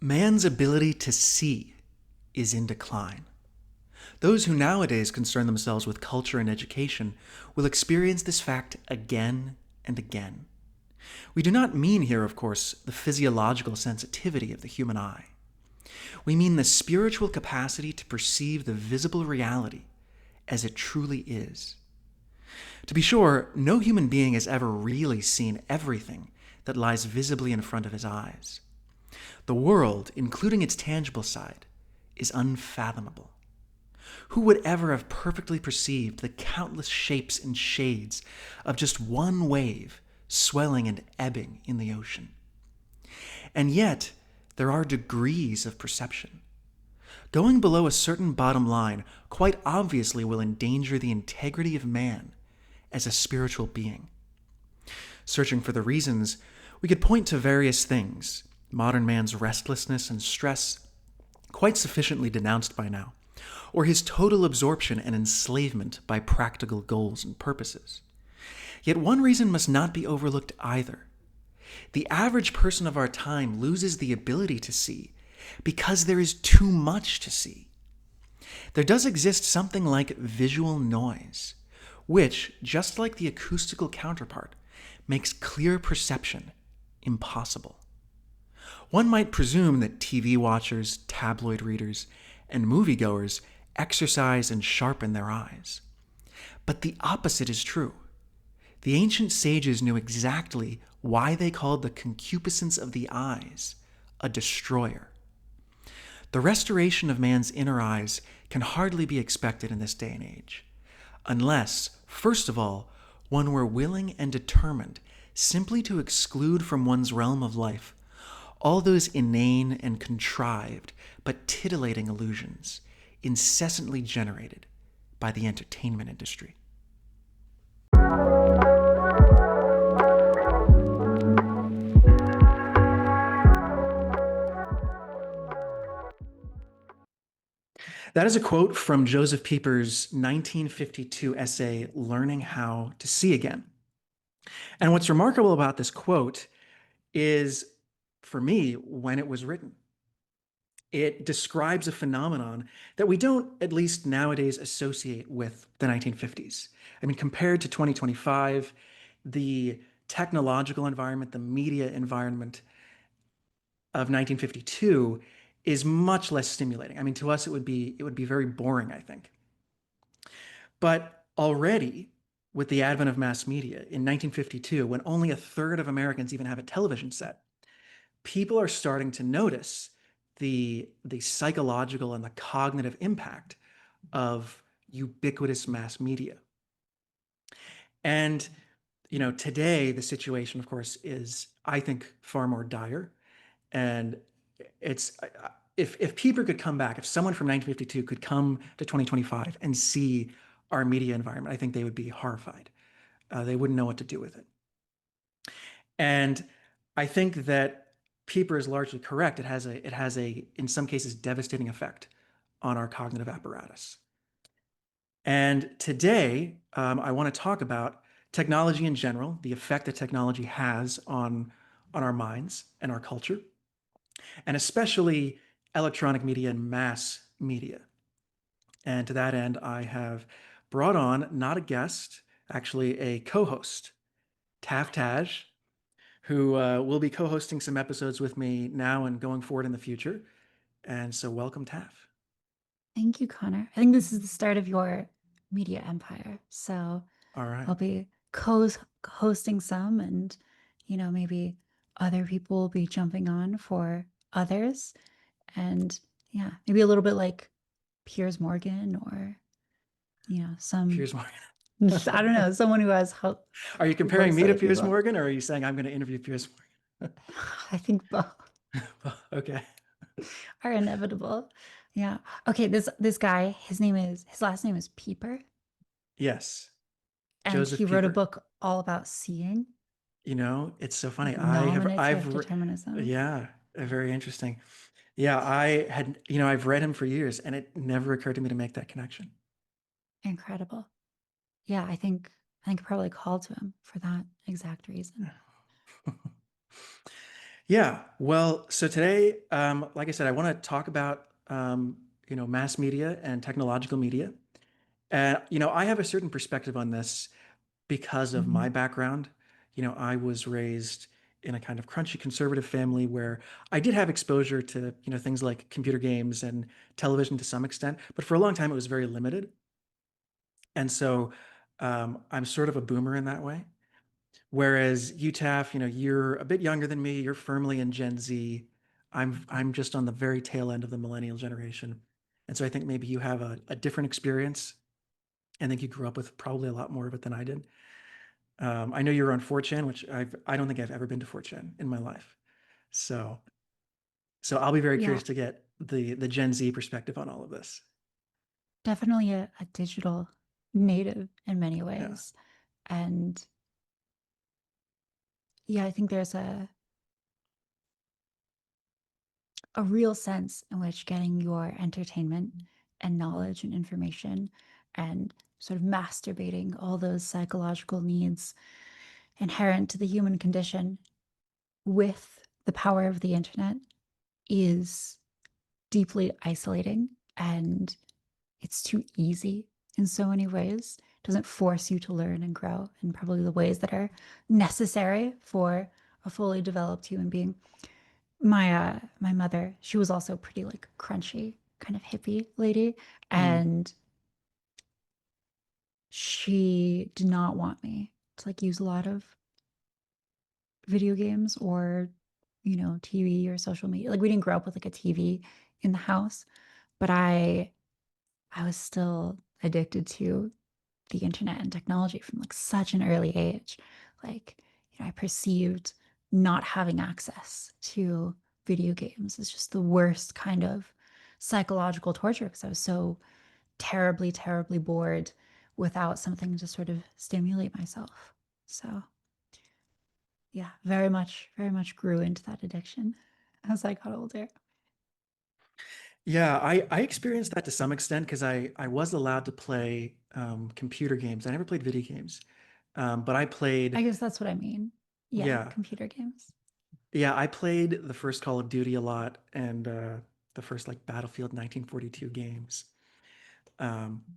Man's ability to see is in decline. Those who nowadays concern themselves with culture and education will experience this fact again and again. We do not mean here, of course, the physiological sensitivity of the human eye. We mean the spiritual capacity to perceive the visible reality as it truly is. To be sure, no human being has ever really seen everything that lies visibly in front of his eyes. The world, including its tangible side, is unfathomable. Who would ever have perfectly perceived the countless shapes and shades of just one wave swelling and ebbing in the ocean? And yet, there are degrees of perception. Going below a certain bottom line quite obviously will endanger the integrity of man as a spiritual being. Searching for the reasons, we could point to various things: modern man's restlessness and stress, quite sufficiently denounced by now, or his total absorption and enslavement by practical goals and purposes. Yet one reason must not be overlooked either. The average person of our time loses the ability to see because there is too much to see. There does exist something like visual noise, which, just like the acoustical counterpart, makes clear perception impossible. One might presume that TV watchers, tabloid readers, and moviegoers exercise and sharpen their eyes. But the opposite is true. The ancient sages knew exactly why they called the concupiscence of the eyes a destroyer. The restoration of man's inner eyes can hardly be expected in this day and age, unless, first of all, one were willing and determined simply to exclude from one's realm of life all those inane and contrived but titillating illusions incessantly generated by the entertainment industry. That is a quote from Joseph Pieper's 1952 essay, Learning How to See Again. And what's remarkable about this quote is, for me, when it was written. It describes a phenomenon that we don't, at least nowadays, associate with the 1950s. I mean, compared to 2025, the technological environment, the media environment of 1952 is much less stimulating. I mean, to us, it would be very boring, I think. But already, with the advent of mass media in 1952, when only a third of Americans even have a television set, people are starting to notice the psychological and the cognitive impact of ubiquitous mass media. And today the situation, of course, is, I think, far more dire. And it's if Pieper could come back, if someone from 1952 could come to 2025 and see our media environment, I think they would be horrified. They wouldn't know what to do with it. And I think that Pieper is largely correct. It has a in some cases devastating effect on our cognitive apparatus. And today, I want to talk about technology in general, the effect that technology has on our minds and our culture, and especially electronic media and mass media. And to that end, I have brought on not a guest, actually a co-host, Taf Taj, who will be co-hosting some episodes with me now and going forward in the future. And so welcome, Taf. Thank you, Connor. I think this is the start of your media empire. So All right. I'll be hosting some, and maybe other people will be jumping on for others. And yeah, maybe a little bit like Piers Morgan, or some Piers Morgan. I don't know, someone who Are you who comparing hosts me to other Piers people. Morgan, or are you saying I'm going to interview Piers Morgan? I think both Okay. are inevitable. Yeah. Okay, this guy, his last name is Pieper, Yes. and he Joseph wrote a Pieper. book all about seeing, It's so funny. like I have, nominative determinism. yeah, very interesting. Yeah, I've read him for years, and it never occurred to me to make that connection. Incredible. Yeah, I think I probably called to him for that exact reason. Yeah. Well, so today, like I said, I want to talk about mass media and technological media. And I have a certain perspective on this because of my Mhm. background. I was raised in a kind of crunchy conservative family where I did have exposure to, things like computer games and television to some extent, but for a long time it was very limited. And so I'm sort of a boomer in that way. Whereas UTAF, you're a bit younger than me. You're firmly in Gen Z. I'm just on the very tail end of the millennial generation, and so I think maybe you have a different experience. I think you grew up with probably a lot more of it than I did. I know you were on 4chan, which I don't think I've ever been to 4chan in my life. So so I'll be very Yeah, curious to get the Gen Z perspective on all of this. definitely a digital native in many Yeah. ways. And yeah, I think there's a real sense in which getting your entertainment and knowledge and information and sort of masturbating all those psychological needs inherent to the human condition with the power of the internet is deeply isolating, and it's too easy in so many ways. It doesn't force you to learn and grow in probably the ways that are necessary for a fully developed human being. My mother, she was also pretty like crunchy, kind of hippie lady, Mm, and she did not want me to like use a lot of video games or TV or social media. Like we didn't grow up with like a TV in the house, but I was still addicted to the internet and technology from like such an early age. Like, I perceived not having access to video games as just the worst kind of psychological torture because I was so terribly, terribly bored without something to sort of stimulate myself. So, yeah, very much grew into that addiction as I got older. yeah, I experienced that to some extent because I was allowed to play computer games. I never played video games, but I I played. guess that's what I mean. Yeah, Yeah, computer games. yeah, I played the first Call of Duty a lot and the first like Battlefield 1942 games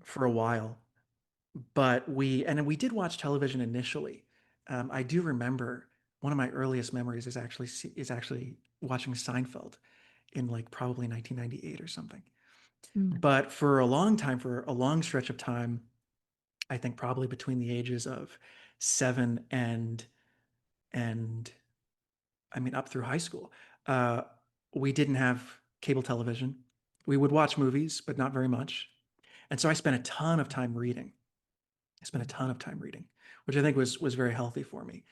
for a while. But we did watch television initially. I do remember one of my earliest memories is actually watching Seinfeld in like probably 1998 or something. Mm. But for a long time, for a long stretch of time, I think probably between the ages of 7 and I mean up through high school, uh, we didn't have cable television. We would watch movies, but not very much. And so I spent a ton of time reading. I spent a ton of time reading, which I think was very healthy for me.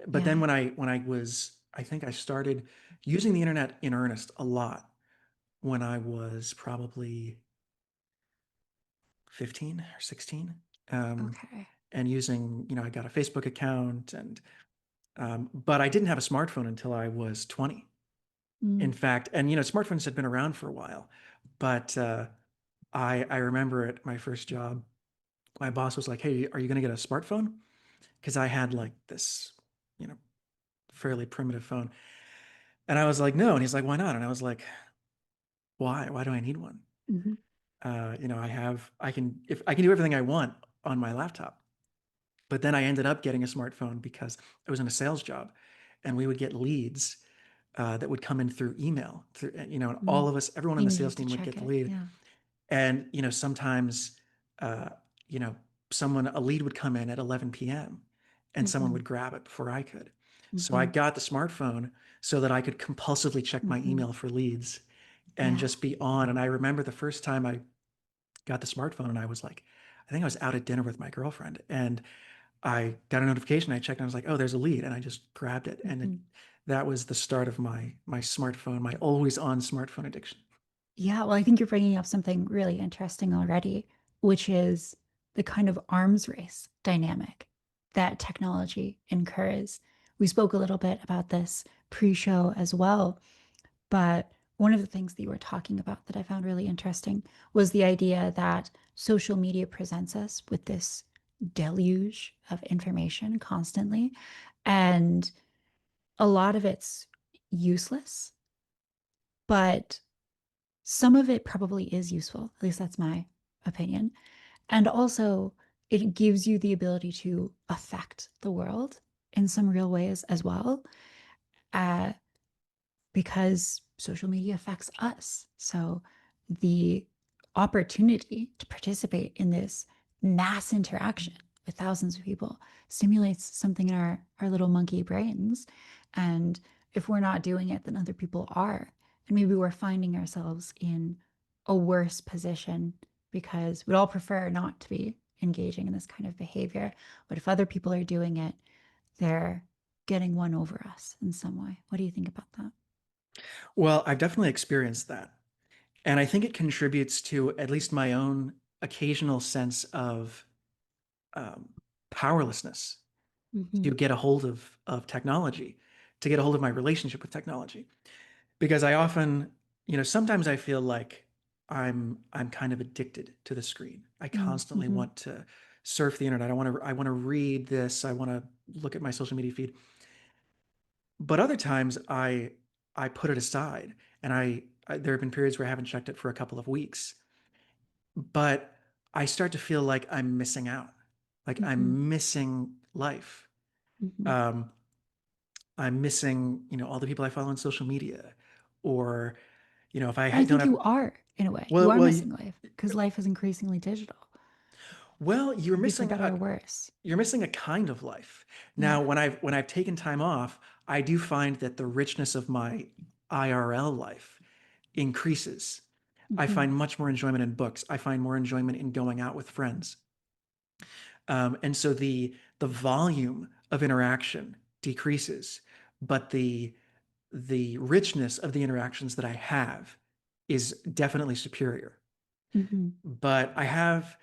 But then Yeah. I think I started using the internet in earnest a lot when I was probably 15 or 16. Um, Okay. and using, I got a Facebook account but I didn't have a smartphone until I was 20. In Mm. fact, and smartphones had been around for a while, but I remember at my first job, my boss was like, "Hey, are you going to get a smartphone?" Because I had like this, you know, fairly primitive phone, and I was like, "No," and he's like, "Why not?" And I was like, "Why? Why do I need one? Mhm. I can do everything I want on my laptop." But then I ended up getting a smartphone because I was in a sales job, and we would get leads that would come in through email. And all Mm. of us, everyone in You the needed sales to team would check get the it. lead. Yeah. And sometimes, uh, you know, a lead would come in at 11 p.m. and someone Hmm. would grab it before I could. So I Hmm. got the smartphone so that I could compulsively check my Hmm. email for leads and Yeah. just be on. And I remember the first time I got the smartphone and I was like, I think I was out at dinner with my girlfriend and I got a notification. I checked and I was like, oh, there's a lead. And I just grabbed it. Hmm. That was the start of my smartphone, my always on smartphone addiction. Yeah. Well, I think you're bringing up something really interesting already, which is the kind of arms race dynamic that technology incurs. We spoke a little bit about this pre-show as well. But one of the things that you were talking about that I found really interesting was the idea that social media presents us with this deluge of information constantly. And a lot of it's useless, but some of it probably is useful. At least that's my opinion. And also, it gives you the ability to affect the world in some real ways as well, uh, because social media affects us. So, the opportunity to participate in this mass interaction with thousands of people stimulates something in our little monkey brains. And if we're not doing it, then other people are. And maybe we're finding ourselves in a worse position because we'd all prefer not to be engaging in this kind of behavior. But if other people are doing it, they're getting one over us in some way. What do you think about that? Well, I've definitely experienced that. And I think it contributes to at least my own occasional sense of um, powerlessness Mm-hmm. to get a hold of technology, to get a hold of my relationship with technology. Because I often, sometimes I feel like I'm kind of addicted to the screen. I constantly Mm-hmm. want to surf the internet. I want to read this. I want to look at my social media feed. But other times I put it aside, and there have been periods where I haven't checked it for a couple of weeks. But I start to feel like I'm missing out, like Mm-hmm. I'm missing life. Mm-hmm. Um, I'm missing, all the people I follow on social media, or if I I don't think have, you are, in a way. You well, are well, missing life because life is increasingly digital. well, Maybe for better or worse. you're missing a kind of life. Yeah. Now, when I've taken time off, I do find that the richness of my IRL life increases. I Mm-hmm. find much more enjoyment in books. I find more enjoyment in going out with friends. And so the volume of interaction decreases, but the richness of the interactions that I have is definitely superior. Mm-hmm. But I have,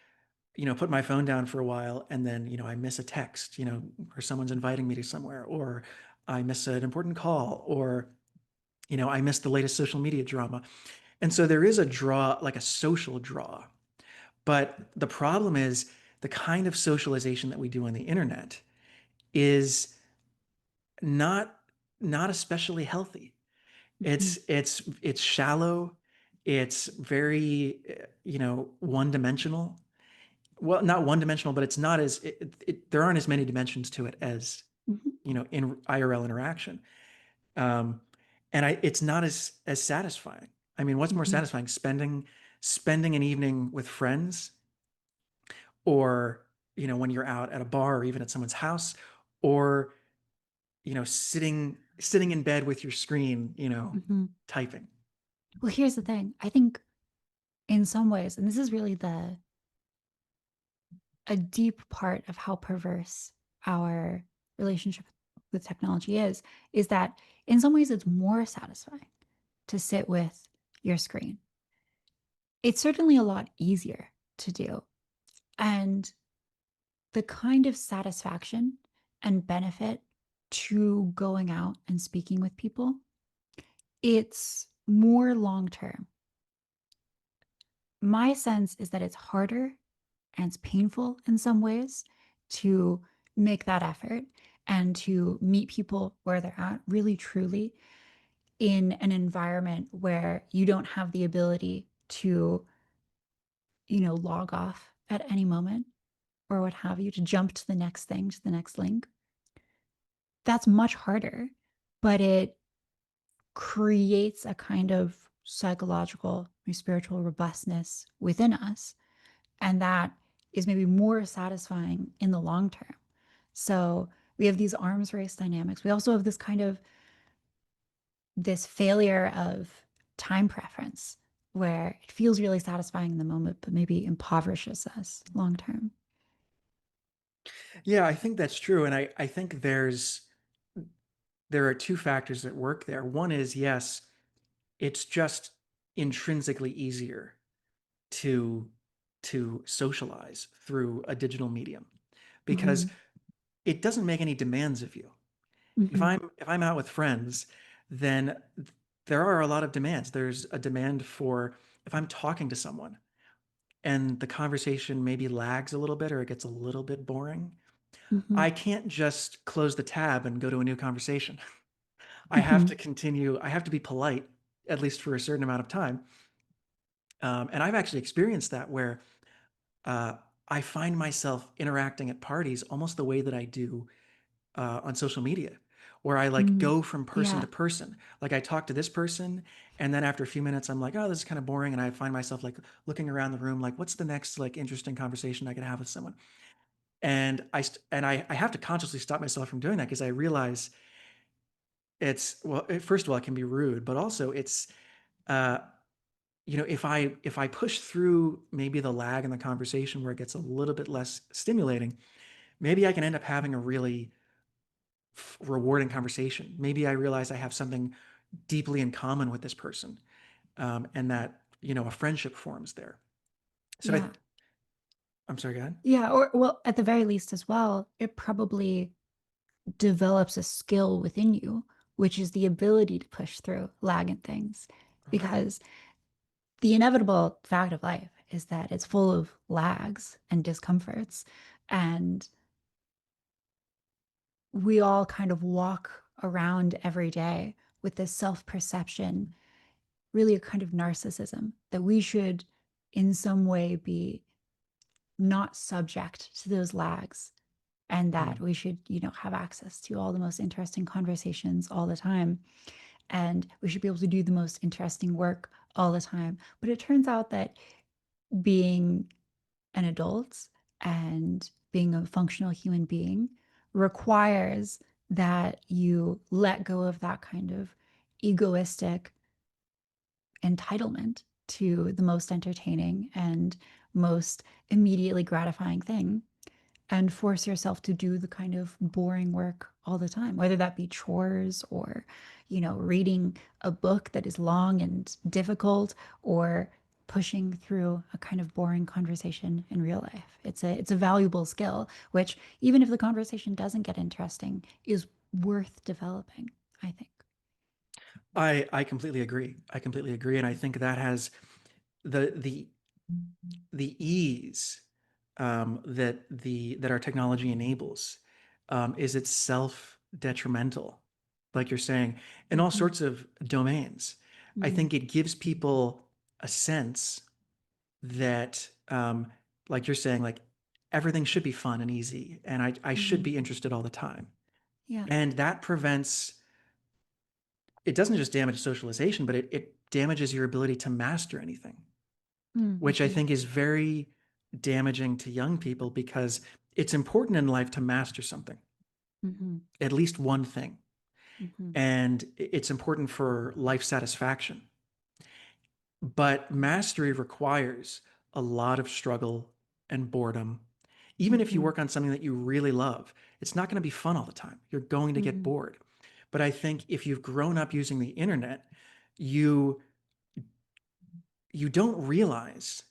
put my phone down for a while, and then, I miss a text, or someone's inviting me to somewhere, or I miss an important call, or, I miss the latest social media drama. And so there is a draw, like a social draw. But the problem is the kind of socialization that we do on the internet is not not especially healthy. Mm-hmm. It's shallow. It's very one dimensional. Well, not one dimensional, but it's not as there aren't as many dimensions to it as Mm-hmm. in IRL interaction. Um, and it's not as satisfying. I mean, what's more Mm-hmm. satisfying, spending an evening with friends, or when you're out at a bar or even at someone's house, or sitting in bed with your screen, Mm-hmm. typing. Well, here's the thing. I think in some ways, and this is really the a deep part of how perverse our relationship with technology is that in some ways it's more satisfying to sit with your screen. It's certainly a lot easier to do. And the kind of satisfaction and benefit to going out and speaking with people, it's more long term. My sense is that it's harder and it's painful in some ways to make that effort and to meet people where they're at really truly in an environment where you don't have the ability to, log off at any moment or what have you, to jump to the next thing, to the next link. That's much harder, but it creates a kind of psychological, spiritual robustness within us. And that is maybe more satisfying in the long term. So we have these arms race dynamics. We also have this kind of this failure of time preference where it feels really satisfying in the moment, but maybe impoverishes us long term. Yeah, I think that's true. And I think there are two factors that work there. One is, yes, it's just intrinsically easier to socialize through a digital medium because Mm-hmm. it doesn't make any demands of you. If Mm-hmm. I'm out with friends, then there are a lot of demands. There's a demand for, if I'm talking to someone and the conversation maybe lags a little bit or it gets a little bit boring, Mm-hmm. I can't just close the tab and go to a new conversation. I have to Mhm. continue, I have to be polite, at least for a certain amount of time. And I've actually experienced that where uh, I find myself interacting at parties almost the way that I do on social media, where I like Mm. go from person to Yeah. person. Like I talk to this person, and then after a few minutes, I'm like, oh, this is kind of boring, and I find myself like looking around the room, like, what's the next like interesting conversation I could have with someone? And I have to consciously stop myself from doing that because I realize it's well, first of all, it can be rude, but also it's uh, if I push through maybe the lag in the conversation where it gets a little bit less stimulating, maybe I can end up having a really rewarding conversation. Maybe I realize I have something deeply in common with this person, and that a friendship forms there. So Yeah. I'm sorry, go ahead. Yeah. Or, well, at the very least, as well, it probably develops a skill within you, which is the ability to push through lag and things. Right. Because the inevitable fact of life is that it's full of lags and discomforts. And we all kind of walk around every day with this self perception, really a kind of narcissism that we should, in some way, be not subject to those lags, and that Mm. we should, have access to all the most interesting conversations all the time. And we should be able to do the most interesting work all the time. But it turns out that being an adult and being a functional human being requires that you let go of that kind of egoistic entitlement to the most entertaining and most immediately gratifying thing, and force yourself to do the kind of boring work all the time, whether that be chores or, reading a book that is long and difficult, or pushing through a kind of boring conversation in real life. It's a valuable skill, which, even if the conversation doesn't get interesting, is worth developing, I think. I completely agree. I completely agree, and I think that has the ease that our technology enables is itself detrimental, like you're saying, in all Mm-hmm. sorts of domains. I Mm-hmm. think it gives people a sense that, like you're saying, like everything should be fun and easy, and I should Mm-hmm. be interested all the time. Yeah. And that prevents, it doesn't just damage socialization, but it damages your ability to master anything, which I Mm-hmm. think is very damaging to young people because it's important in life to master something, Mm-hmm. at least one thing. Mm-hmm. And it's important for life satisfaction. But mastery requires a lot of struggle and boredom. Even if you Mm-hmm. work on something that you really love, it's not going to be fun all the time. You're going to get Mm-hmm. bored. But I think if you've grown up using the internet, you you don't realize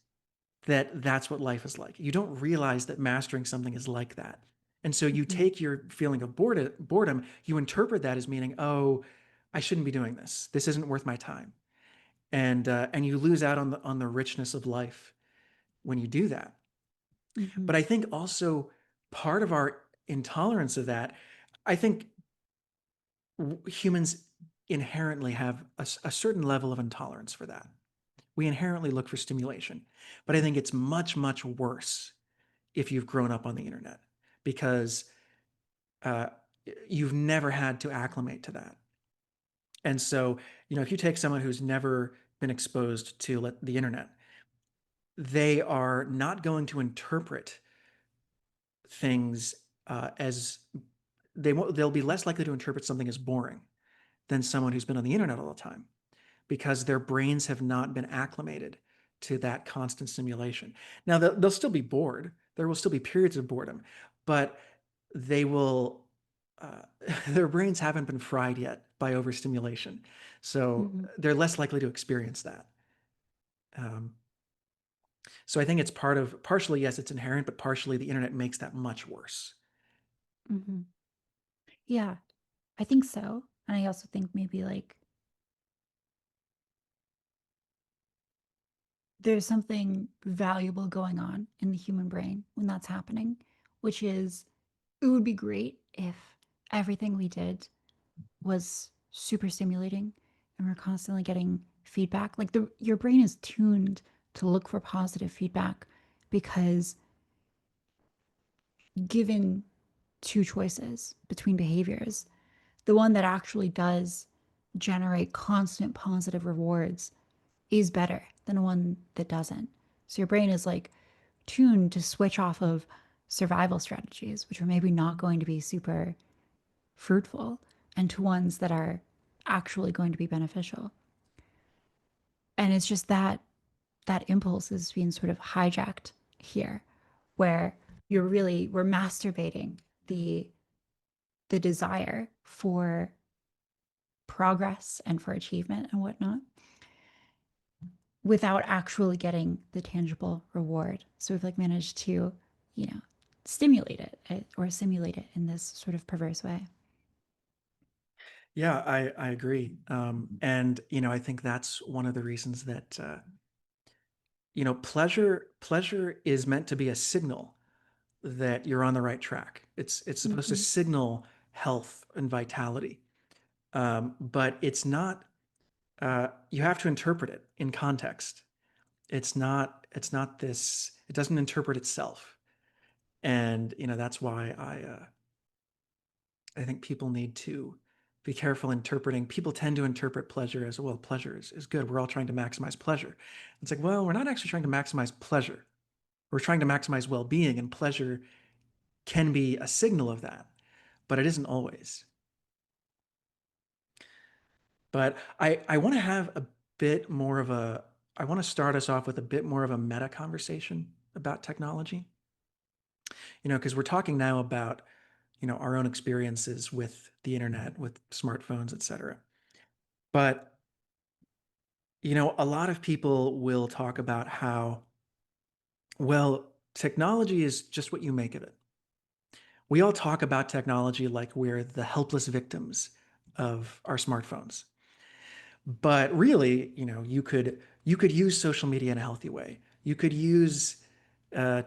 that that's what life is like. You don't realize that mastering something is like that. And so you Mm-hmm. take your feeling of boredom, you interpret that as meaning, oh, I shouldn't be doing this. This isn't worth my time. And you lose out on the richness of life when you do that. Mm-hmm. But I think also part of our intolerance of that, I think humans inherently have a certain level of intolerance for that. We inherently look for stimulation. But I think it's much, much worse if you've grown up on the internet because uh, you've never had to acclimate to that. And so, if you take someone who's never been exposed to the internet, they are not going to interpret things as they'll be less likely to interpret something as boring than someone who's been on the internet all the time because their brains have not been acclimated to that constant stimulation. Now, they'll still be bored. There will still be periods of boredom, but they will, uh, their brains haven't been fried yet by overstimulation. So Mm-hmm. they're less likely to experience that. Um, so I think it's partially, yes, it's inherent, but partially the internet makes that much worse. Mm-hmm. Yeah, I think so. And I also think maybe like there's something valuable going on in the human brain when that's happening, which is, it would be great if everything we did was super stimulating and we're constantly getting feedback, like your brain is tuned to look for positive feedback because given two choices between behaviors, the one that actually does generate constant positive rewards is better than one that doesn't. So your brain is like tuned to switch off of survival strategies, which are maybe not going to be super fruitful, and to ones that are actually going to be beneficial. And it's just that impulse is being sort of hijacked here, where we're masturbating the the desire for progress and for achievement and whatnot without actually getting the tangible reward. So we've like managed to, you know, stimulate it or simulate it in this sort of perverse way. Yeah, I agree. And I think that's one of the reasons that pleasure is meant to be a signal that you're on the right track. It's supposed to Mm-hmm. signal health and vitality, but it's not. You have to interpret it in context. It's not this. It doesn't interpret itself, and that's why I think people need to be careful interpreting. People tend to interpret pleasure as, well, pleasure is good. We're all trying to maximize pleasure. It's like, well, we're not actually trying to maximize pleasure. We're trying to maximize well-being, and pleasure can be a signal of that, but it isn't always. But I want to have a bit more of a, I want to start us off with a bit more of a meta conversation about technology, because we're talking now about, our own experiences with the internet, with smartphones, etc. But, a lot of people will talk about how, well, technology is just what you make of it. We all talk about technology like we're the helpless victims of our smartphones. But really, you could use social media in a healthy way. You could use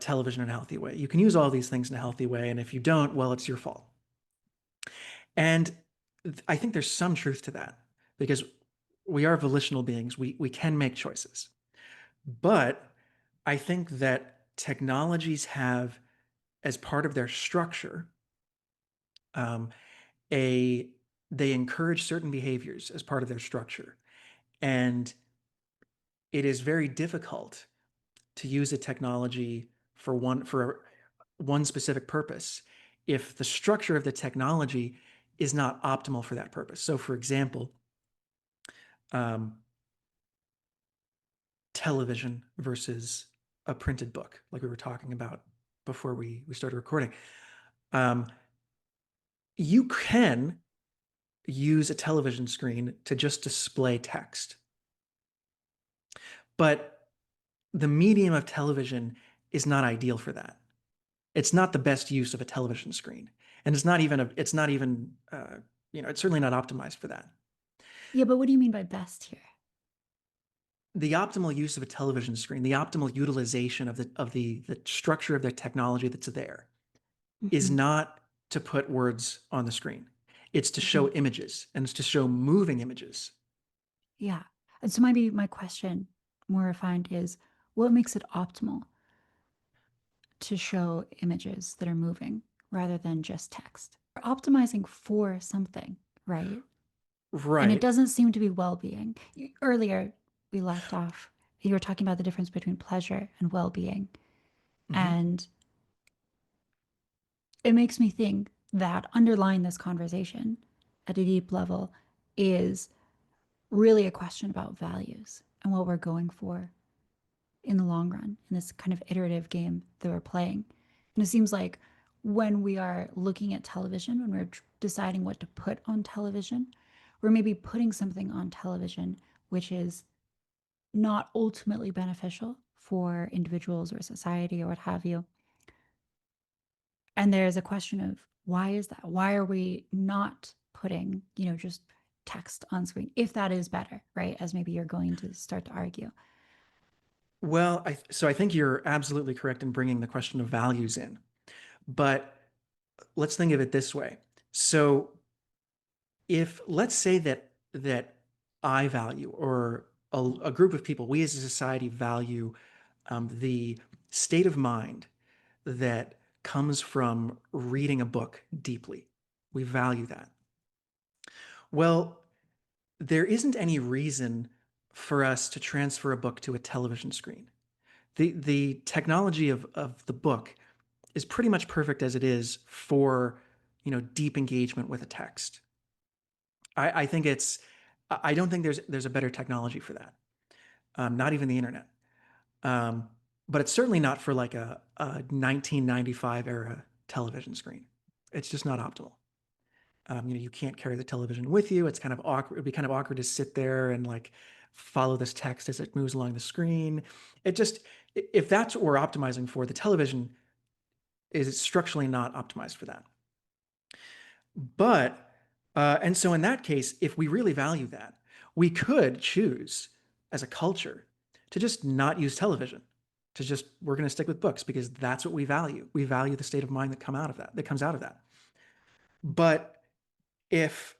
television in a healthy way. You can use all these things in a healthy way, and if you don't, well, it's your fault. And I think there's some truth to that because we are volitional beings. We can make choices. But I think that technologies have, as part of their structure, um, a they encourage certain behaviors as part of their structure, and it is very difficult to use a technology for one specific purpose if the structure of the technology is not optimal for that purpose. So, for example, um, television versus a printed book, like we were talking about before we started recording. Um, you can use a television screen to just display text, but the medium of television is not ideal for that. It's not the best use of a television screen, and it's certainly not optimized for that. Yeah, but what do you mean by best here? The optimal use of a television screen, the optimal utilization of the structure of the technology that's there, is Mm-hmm. not to put words on the screen. It's to Mm-hmm. show images, and it's to show moving images. Yeah. And so maybe my question, more refined, is what makes it optimal to show images that are moving rather than just text? We're optimizing for something, right? And it Right. doesn't seem to be well being. Earlier, we left off, you were talking about the difference between pleasure and well being. Hmm. And it makes me think that underlying this conversation at a deep level is really a question about values and what we're going for in the long run in this kind of iterative game that we're playing. And it seems like when we are looking at television, when we're deciding what to put on television, we're maybe putting something on television which is not ultimately beneficial for individuals or society or what have you. And there's a question of why is that? Why are we not putting, just text on screen if that is better, right? As maybe you're going to start to argue. Well, so I think you're absolutely correct in bringing the question of values in. But let's think of it this way. So if let's say that I value, or a group of people, we as a society value the state of mind that comes from reading a book deeply. We value that. Well, there isn't any reason for us to transfer a book to a television screen. The technology of the book is pretty much perfect as it is for, deep engagement with a text. I think it's I don't think there's a better technology for that. Not even the internet. Um, but it's certainly not for like a 1995 era television screen. It's just not optimal. You can't carry the television with you. It's kind of awkward. It'd be kind of awkward to sit there and like follow this text as it moves along the screen. It just, if that's what we're optimizing for, the television is structurally not optimized for that. But, and so in that case, if we really value that, we could choose as a culture to just not use television, to just, we're going to stick with books because that's what we value. We value the state of mind that comes out of that. But if,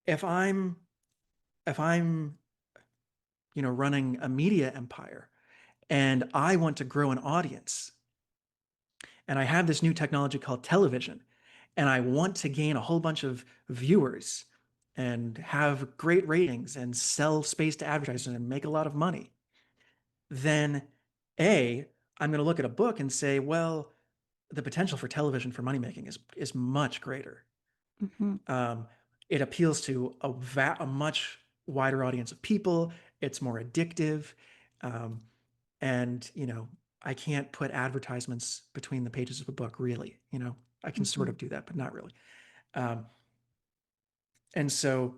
if I'm, if I'm, running a media empire and I want to grow an audience and I have this new technology called television and I want to gain a whole bunch of viewers and have great ratings and sell space to advertisers and make a lot of money, then A, I'm going to look at a book and say, well, the potential for television for money making is much greater. Hmm. Um, it appeals to a much wider audience of people. It's more addictive. Um, and, I can't put advertisements between the pages of a book, really. I can sort Hmm. of do that, but not really. Um, and so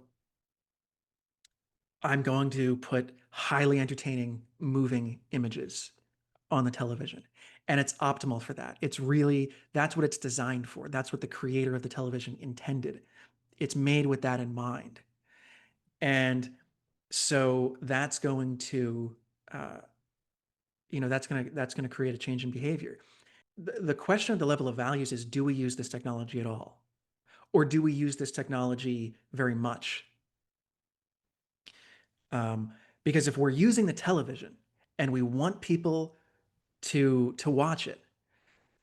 I'm going to put highly entertaining, moving images on the television. And it's optimal for that. That's what it's designed for. That's what the creator of the television intended. It's made with that in mind. And so uh, that's going to create a change in behavior. The question of the level of values is, do we use this technology at all? Or do we use this technology very much? Um, because if we're using the television and we want people to watch it,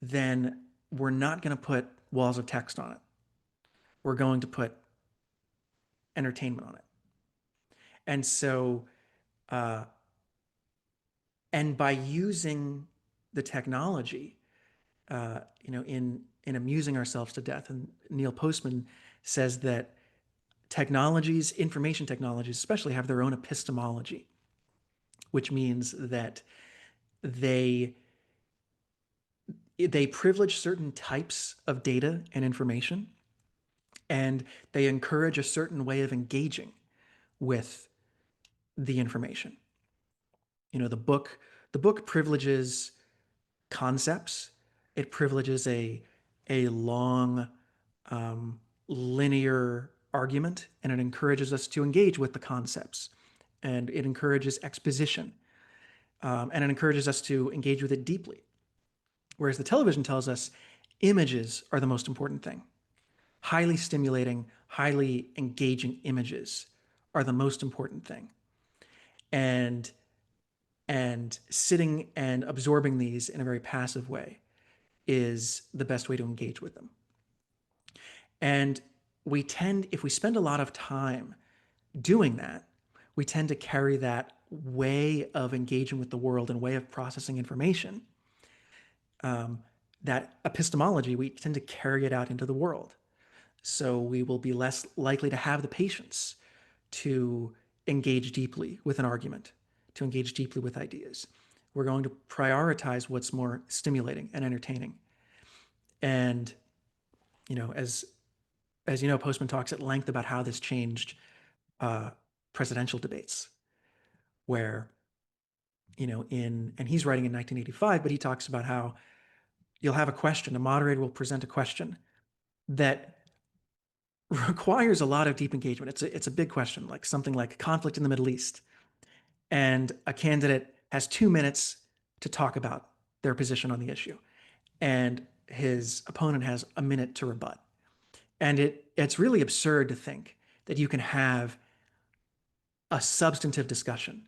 then we're not going to put walls of text on it. We're going to put entertainment on it. And so, uh, and by using the technology, in amusing ourselves to death, and Neil Postman says that information technologies, especially, have their own epistemology, which means that they they privilege certain types of data and information, and they encourage a certain way of engaging with the information. The book privileges concepts. It privileges a long, linear argument, and it encourages us to engage with the concepts, and it encourages exposition, and it encourages us to engage with it deeply. Whereas the television tells us images are the most important thing. Highly stimulating, highly engaging images are the most important thing. And sitting and absorbing these in a very passive way is the best way to engage with them. And if we spend a lot of time doing that, we tend to carry that way of engaging with the world and way of processing information, that epistemology, we tend to carry it out into the world. So we will be less likely to have the patience to engage deeply with an argument, to engage deeply with ideas. We're going to prioritize what's more stimulating and entertaining. And, as you know, Postman talks at length about how this changed uh, presidential debates, where, and he's writing in 1985, but he talks about how you'll have a moderator will present a question that requires a lot of deep engagement. It's a big question, like something like conflict in the Middle East. And a candidate has 2 minutes to talk about their position on the issue. And his opponent has a minute to rebut. And it's really absurd to think that you can have a substantive discussion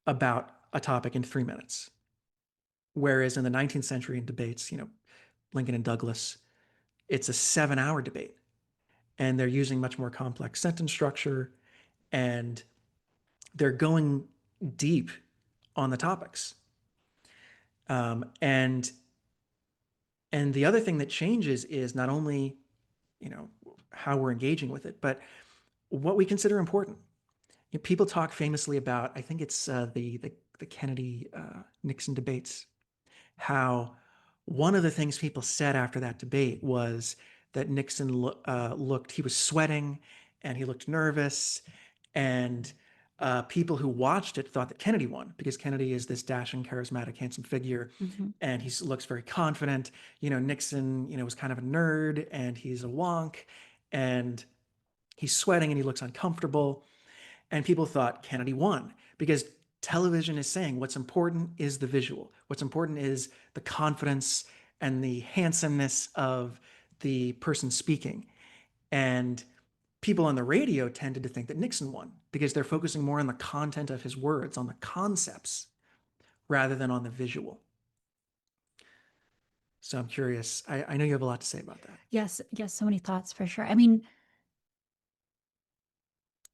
about a topic in 3 minutes. Whereas in the 19th century in debates, Lincoln and Douglas, it's a 7 hour debate. And they're using much more complex sentence structure, and they're going deep on the topics. And the other thing that changes is not only, how we're engaging with it, but what we consider important. People talk famously about, I think it's the Kennedy Nixon debates, how one of the things people said after that debate was that Nixon he was sweating and he looked nervous. And people who watched it thought that Kennedy won because Kennedy is this dashing, charismatic, handsome figure. Mm-hmm. And he looks very confident. Nixon, was kind of a nerd and he's a wonk and he's sweating and he looks uncomfortable. And people thought Kennedy won because television is saying what's important is the visual. What's important is the confidence and the handsomeness of the person speaking. And people on the radio tended to think that Nixon won because they're focusing more on the content of his words, on the concepts, rather than on the visual. So I'm curious. I know you have a lot to say about that. Yes, so many thoughts for sure. I mean,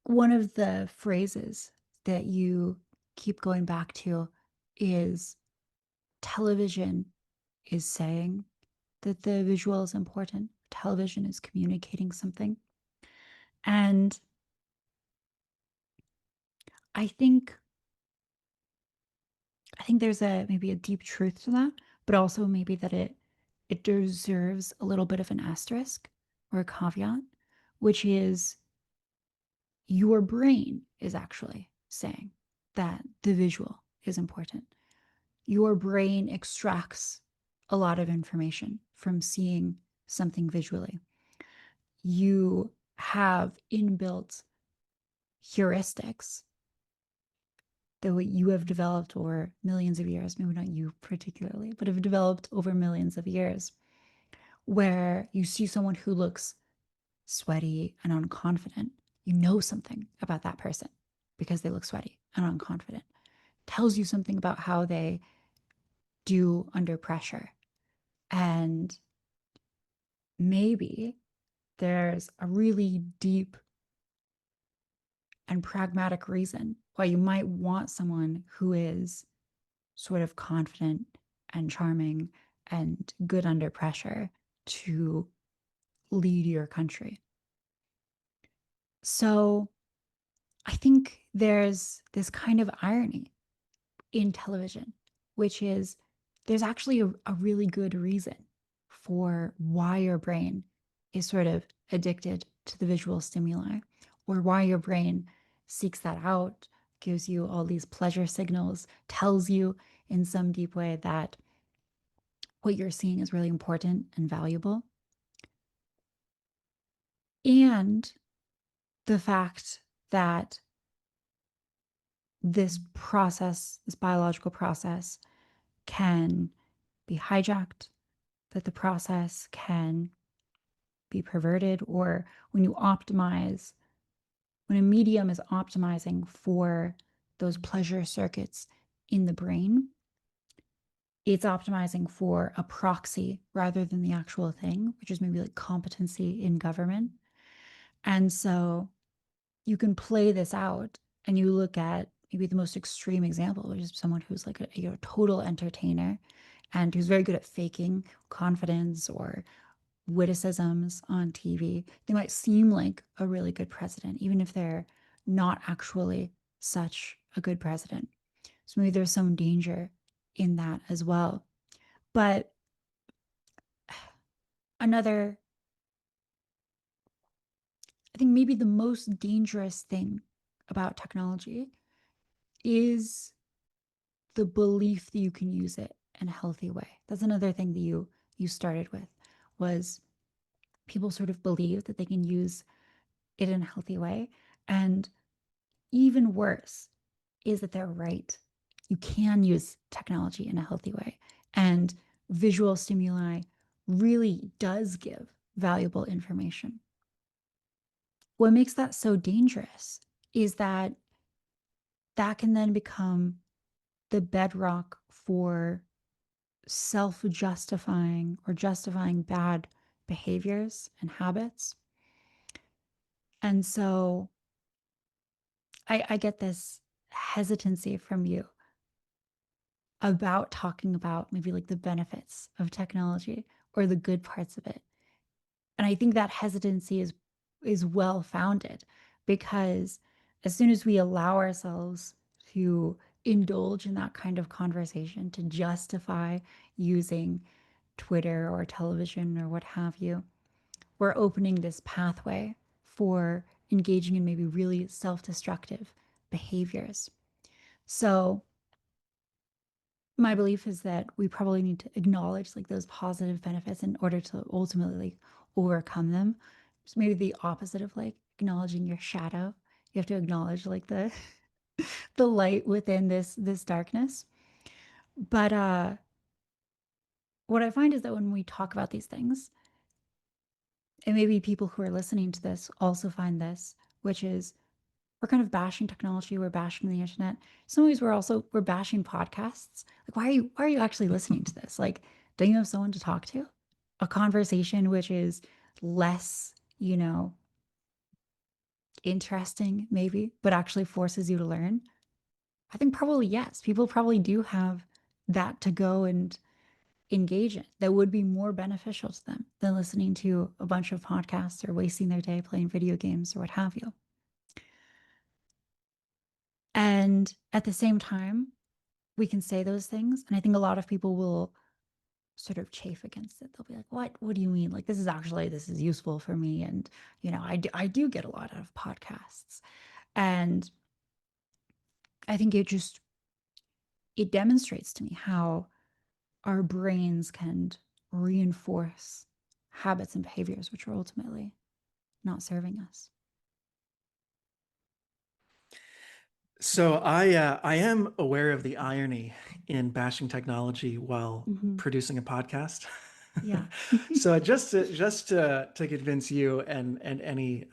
one of the phrases that you keep going back to is television is saying that the visual is important. Television is communicating something. And I think there's maybe a deep truth to that, but also maybe that it deserves a little bit of an asterisk or a caveat, which is your brain is actually saying that the visual is important. Your brain extracts a lot of information from seeing something visually. You have inbuilt heuristics that you have developed over millions of years, maybe not you particularly, but have developed over millions of years, where you see someone who looks sweaty and unconfident, you know something about that person because they look sweaty and unconfident. Tells you something about how they do under pressure. And maybe there's a really deep and pragmatic reason why you might want someone who is sort of confident and charming and good under pressure to lead your country. So I think there's this kind of irony in television, which is there's actually a really good reason for why your brain is sort of addicted to the visual stimuli, or why your brain seeks that out, gives you all these pleasure signals, tells you in some deep way that what you're seeing is really important and valuable. And the fact that this process, this biological process, can be hijacked, that the process can be perverted, or when you optimize, when a medium is optimizing for those pleasure circuits in the brain, it's optimizing for a proxy rather than the actual thing, which is maybe like competency in government. And so you can play this out and you look at maybe the most extreme example, which is someone who's like a total entertainer and who's very good at faking confidence or witticisms on TV. They might seem like a really good president, even if they're not actually such a good president. So maybe there's some danger in that as well. But another, I think maybe the most dangerous thing about technology is the belief that you can use it in a healthy way. That's another thing that you started with, was people sort of believe that they can use it in a healthy way. And even worse is that they're right. You can use technology in a healthy way. And visual stimuli really does give valuable information. what makes that so dangerous is that that can then become the bedrock for self justifying or justifying bad behaviors and habits. And so I get this hesitancy from you about talking about maybe like the benefits of technology or the good parts of it. And I think that hesitancy is well founded because as soon as we allow ourselves to indulge in that kind of conversation to justify using Twitter or television or what have you, we're opening this pathway for engaging in maybe really self-destructive behaviors. So my belief is that we probably need to acknowledge like those positive benefits in order to ultimately like overcome them. So maybe the opposite of like acknowledging your shadow. You have to acknowledge like the the light within this darkness. But what I find is that when we talk about these things, and maybe people who are listening to this also find this, which is we're kind of bashing technology, we're bashing the internet. Some ways we're bashing podcasts. Like why are you actually listening to this? Like, don't you have someone to talk to? A conversation which is less, interesting, maybe, but actually forces you to learn. I think probably yes. People probably do have that to go and engage in that would be more beneficial to them than listening to a bunch of podcasts or wasting their day playing video games or what have you. And at the same time, we can say those things. And I think a lot of people will sort of chafe against it. They'll be like, what do you mean? Like, this is useful for me. And, I do get a lot out of podcasts. And I think it demonstrates to me how our brains can reinforce habits and behaviors, which are ultimately not serving us. So I am aware of the irony in bashing technology while Mm-hmm. producing a podcast. Yeah. So just to convince you and any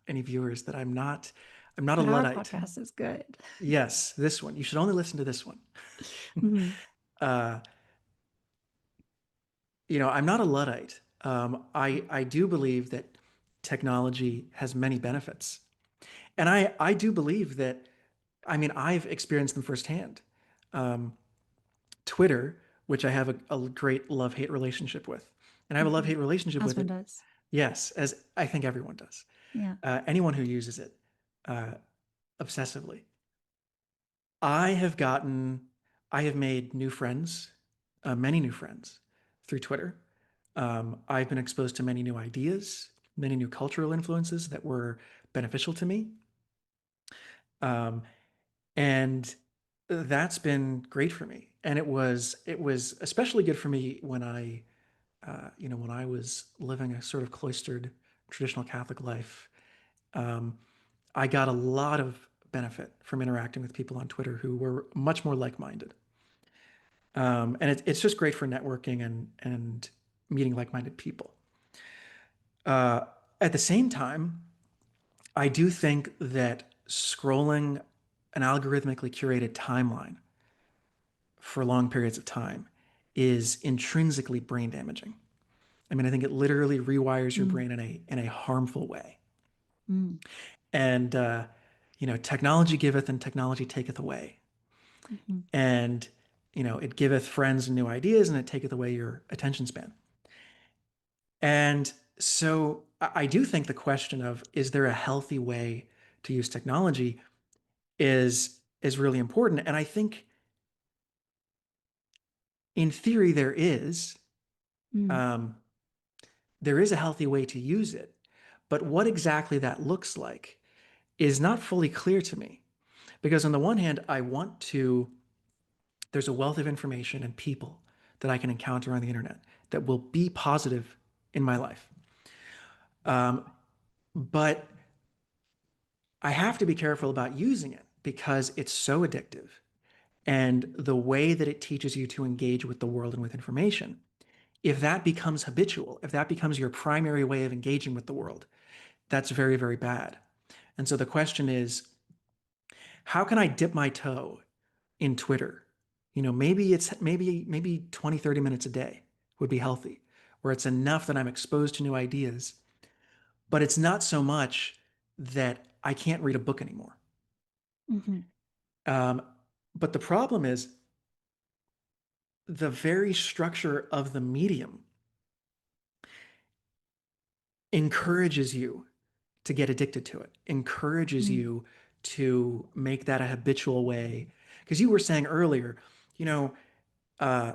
viewers that I'm not a But our Luddite. podcast is good. Yes, this one. You should only listen to this one. Mm-hmm. Uh, I'm not a Luddite. I do believe that technology has many benefits, and I do believe that. I mean, I've experienced them firsthand. Um, Twitter, which I have a great love-hate relationship with, and I have a Mm-hmm. love-hate relationship As with one it. does. Yes, as I think everyone does. Yeah. Anyone who uses it uh, obsessively. I have gotten, I have made new friends, many new friends through Twitter. I've been exposed to many new ideas, many new cultural influences that were beneficial to me. Um, and that's been great for me. And it was especially good for me when when I was living a sort of cloistered traditional Catholic life. Um, I got a lot of benefit from interacting with people on Twitter who were much more like-minded. And it's just great for networking and meeting like-minded people. Uh, at the same time, I do think that scrolling an algorithmically curated timeline for long periods of time is intrinsically brain damaging. I mean, I think it literally rewires your Mm. brain in a harmful way. Mm. And technology giveth and technology taketh away. Mm-hmm. And it giveth friends new ideas and it taketh away your attention span. And so I do think the question of is there a healthy way to use technology is really important. And I think in theory there is. Mm. Um, there is a healthy way to use it, but what exactly that looks like is not fully clear to me. Because on the one hand, there's a wealth of information and people that I can encounter on the internet that will be positive in my life. But I have to be careful about using it because it's so addictive. And the way that it teaches you to engage with the world and with information, if that becomes habitual, if that becomes your primary way of engaging with the world, that's very, very bad. And so the question is, how can I dip my toe in Twitter? Maybe 20, 30 minutes a day would be healthy, where it's enough that I'm exposed to new ideas, but it's not so much that I can't read a book anymore. Hmm. Um, but the problem is the very structure of the medium encourages you to get addicted to it, encourages Mm. you to make that a habitual way. Because you were saying earlier, you know, uh,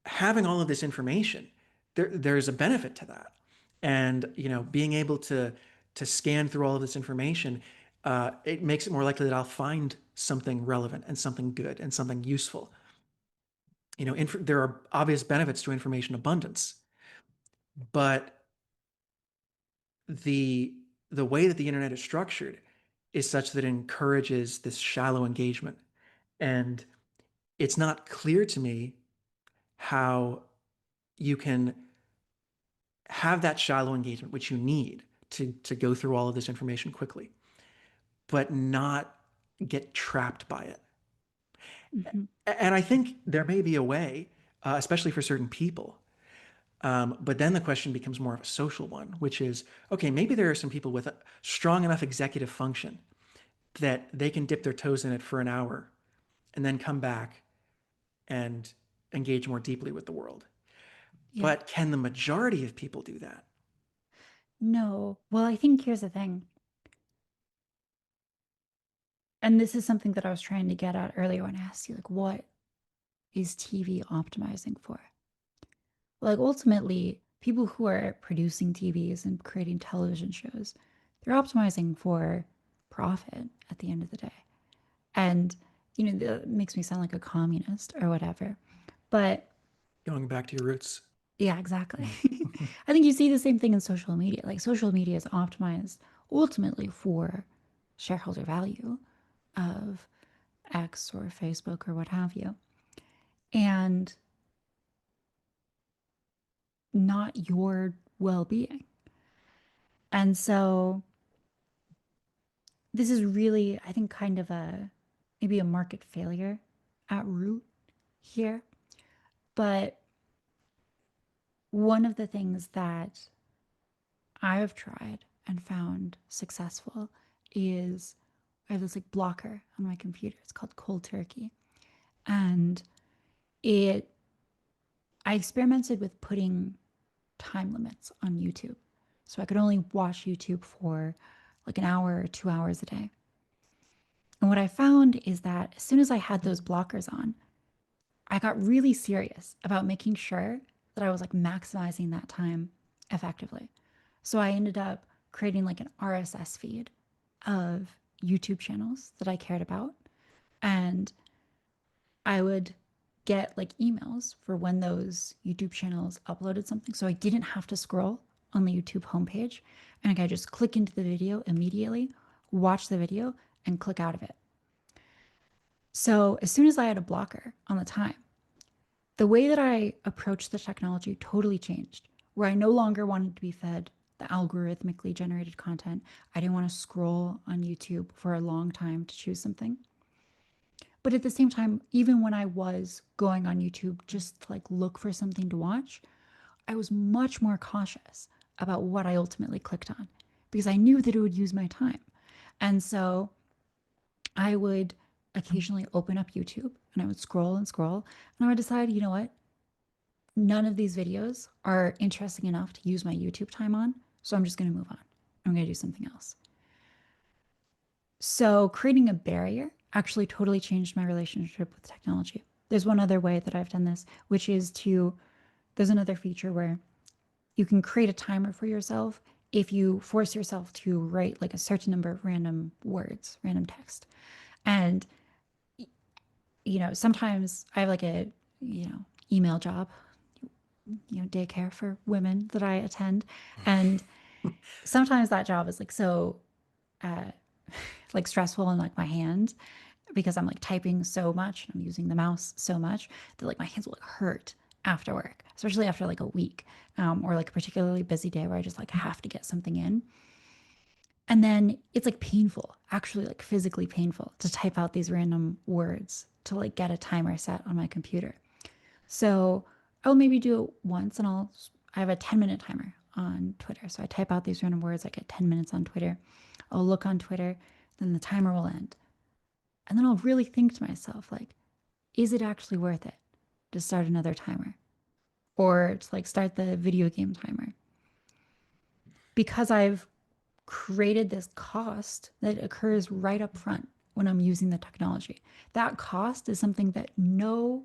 having all of this information, there's a benefit to that. And, being able to scan through all of this information, it makes it more likely that I'll find something relevant and something good and something useful. There are obvious benefits to information abundance, but the the way that the internet is structured is such that it encourages this shallow engagement. And it's not clear to me how you can have that shallow engagement, which you need to go through all of this information quickly, but not get trapped by it. Hmm. And I think there may be a way, especially for certain people. But then the question becomes more of a social one, which is, okay, maybe there are some people with a strong enough executive function that they can dip their toes in it for an hour and then come back and engage more deeply with the world. Yeah. But can the majority of people do that? No. Well, I think here's the thing. And this is something that I was trying to get at earlier when I asked you, like, what is TV optimizing for? Like, ultimately, people who are producing TVs and creating television shows, they're optimizing for profit at the end of the day. And, that makes me sound like a communist or whatever. But Going back to your roots. yeah, exactly. Mm. I think you see the same thing in social media. Like, social media is optimized ultimately for shareholder value of X or Facebook or what have you, and not your well being. And so, this is really, I think, kind of maybe a market failure at root here. But one of the things that I have tried and found successful is I have this like blocker on my computer. It's called Cold Turkey. And it I experimented with putting time limits on YouTube. So I could only watch YouTube for like an hour or 2 hours a day. And what I found is that as soon as I had those blockers on, I got really serious about making sure that I was like maximizing that time effectively. So I ended up creating like an RSS feed of YouTube channels that I cared about. And I would get like emails for when those YouTube channels uploaded something. So I didn't have to scroll on the YouTube homepage. And I could just click into the video immediately, watch the video, and click out of it. So as soon as I had a blocker on the time, the way that I approached the technology totally changed, where I no longer wanted to be fed the algorithmically generated content. I didn't want to scroll on YouTube for a long time to choose something. But at the same time, even when I was going on YouTube just to like look for something to watch, I was much more cautious about what I ultimately clicked on because I knew that it would use my time. And so I would occasionally open up YouTube and I would scroll and scroll and I would decide, you know what? None of these videos are interesting enough to use my YouTube time on. So I'm just going to move on. I'm going to do something else. So creating a barrier actually totally changed my relationship with technology. There's one other way that I've done this, which is there's another feature where you can create a timer for yourself if you force yourself to write like a certain number of random words, random text. And, sometimes I have like a, email job, daycare for women that I attend. And sometimes that job is like so uh, like stressful in like my hands because I'm like typing so much and I'm using the mouse so much that like my hands will like hurt after work, especially after like a week, or like a particularly busy day where I just like have to get something in. And then it's like painful, actually like physically painful to type out these random words to like get a timer set on my computer. So I'll maybe do it once and I have a 10-minute timer on Twitter. So I type out these random words, I get 10 minutes on Twitter. I'll look on Twitter, then the timer will end. And then I'll really think to myself, like, is it actually worth it to start another timer or to like start the video game timer? Because I've created this cost that occurs right up front when I'm using the technology. That cost is something that no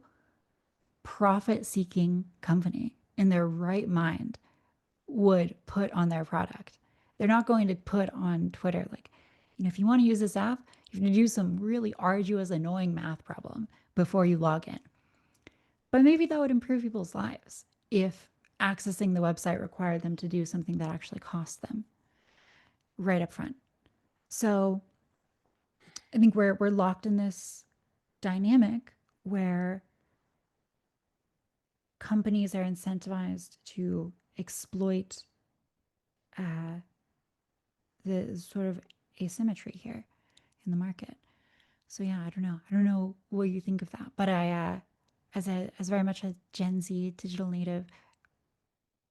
profit seeking company in their right mind would put on their product. They're not going to put on Twitter, like, if you want to use this app, you have to do some really arduous, annoying math problem before you log in. But maybe that would improve people's lives if accessing the website required them to do something that actually costs them right up front. So I think we're locked in this dynamic where companies are incentivized to exploit uh, the sort of asymmetry here in the market. So yeah, I don't know. I don't know what you think of that, but as very much a Gen Z digital native,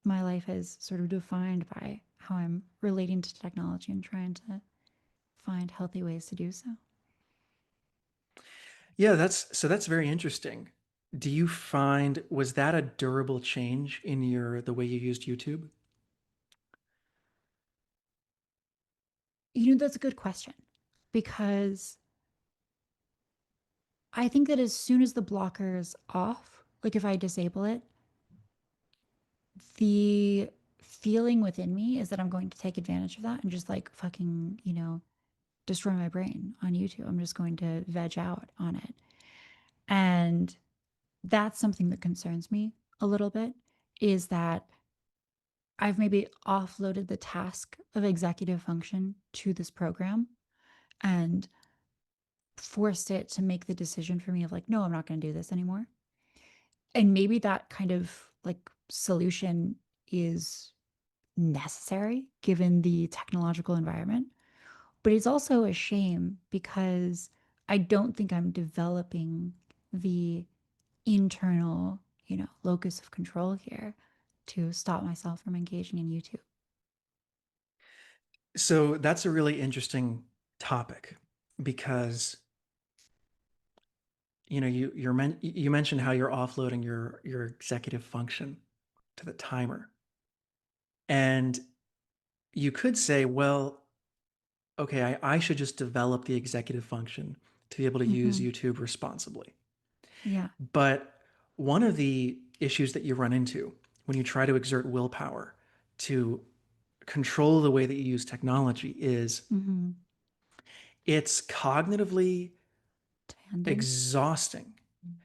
my life is sort of defined by how I'm relating to technology and trying to find healthy ways to do so. Yeah, that's very interesting. Do you find was that a durable change in your the way you used YouTube? That's a good question because I think that as soon as the blocker is off, like if I disable it, the feeling within me is that I'm going to take advantage of that and just like fucking, destroy my brain on YouTube. I'm just going to veg out on it. And that's something that concerns me a little bit is that I've maybe offloaded the task of executive function to this program and forced it to make the decision for me of like, no, I'm not going to do this anymore. And maybe that kind of like solution is necessary given the technological environment. But it's also a shame because I don't think I'm developing the internal, locus of control here to stop myself from engaging in YouTube. So that's a really interesting topic because you mentioned how you're offloading your executive function to the timer. And you could say, well, okay, I should just develop the executive function to be able to use Mm-hmm. YouTube responsibly. Yeah. But one of the issues that you run into when you try to exert willpower to control the way that you use technology is Mm-hmm. it's cognitively Demanding. exhausting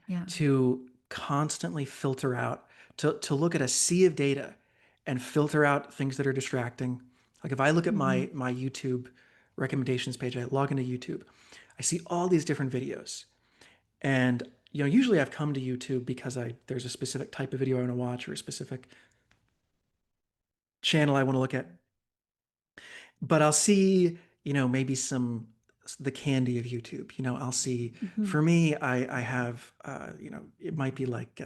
Yeah. to constantly filter out, to look at a sea of data and filter out things that are distracting. Like if I look at Mm-hmm. my YouTube recommendations page, I log into YouTube, I see all these different videos. And usually I've come to YouTube because there's a specific type of video I want to watch or a specific channel I want to look at. But I'll see, maybe the candy of YouTube. I'll see. Mm-hmm. For me, I have, it might be like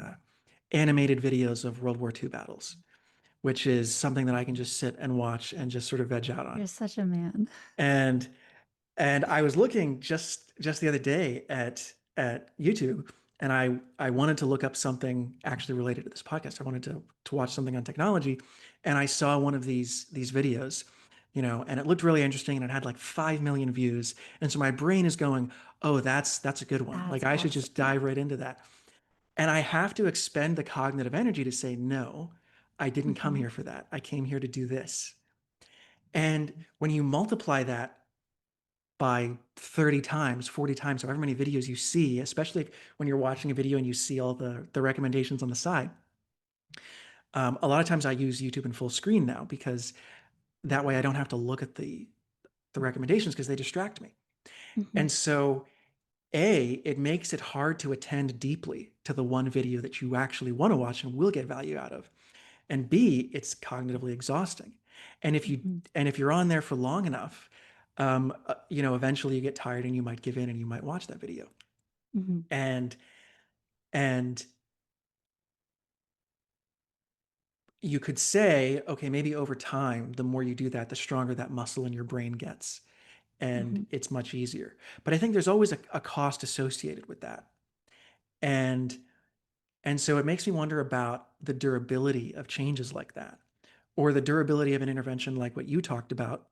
animated videos of World War II battles, which is something that I can just sit and watch and just sort of veg out on. You're such a man. And and I was looking just the other day at YouTube, and I wanted to look up something actually related to this podcast. I wanted to watch something on technology, and I saw one of these videos, and it looked really interesting, and it had like 5 million views, and so my brain is going, oh, that's a good one. Like That's I should just awesome. dive right into that, and I have to expend the cognitive energy to say no. I didn't come Mm-hmm. here for that. I came here to do this. And when you multiply that by 30 times, 40 times, however many videos you see, especially when you're watching a video and you see all the recommendations on the side. A lot of times I use YouTube in full screen now because that way I don't have to look at the recommendations because they distract me. Mm-hmm. And so it makes it hard to attend deeply to the one video that you actually want to watch and will get value out of. And B, it's cognitively exhausting. And if you Mhm. and if you're on there for long enough, eventually you get tired and you might give in and you might watch that video. Mhm. And and you could say, okay, maybe over time, the more you do that, the stronger that muscle in your brain gets, and Mhm. it's much easier. But I think there's always a cost associated with that. And and so it makes me wonder about the durability of changes like that, or the durability of an intervention like what you talked about,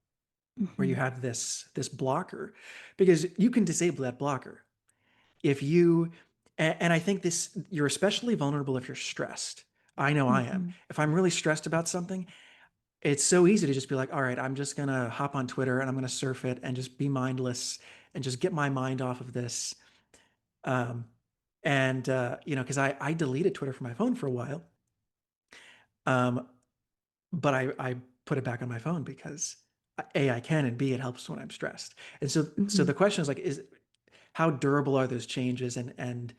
where you Mhm. have this blocker, because you can disable that blocker if you. And I think this, you're especially vulnerable if you're stressed. I know I am. Mhm. If I'm really stressed about something, it's so easy to just be like, all right, I'm just gonna hop on Twitter and I'm gonna surf it and just be mindless and just get my mind off of this. Um, and because I deleted Twitter from my phone for a while, um, but I put it back on my phone because A, I can, and B, it helps when I'm stressed. And so Mhm. the question is like, is how durable are those changes, and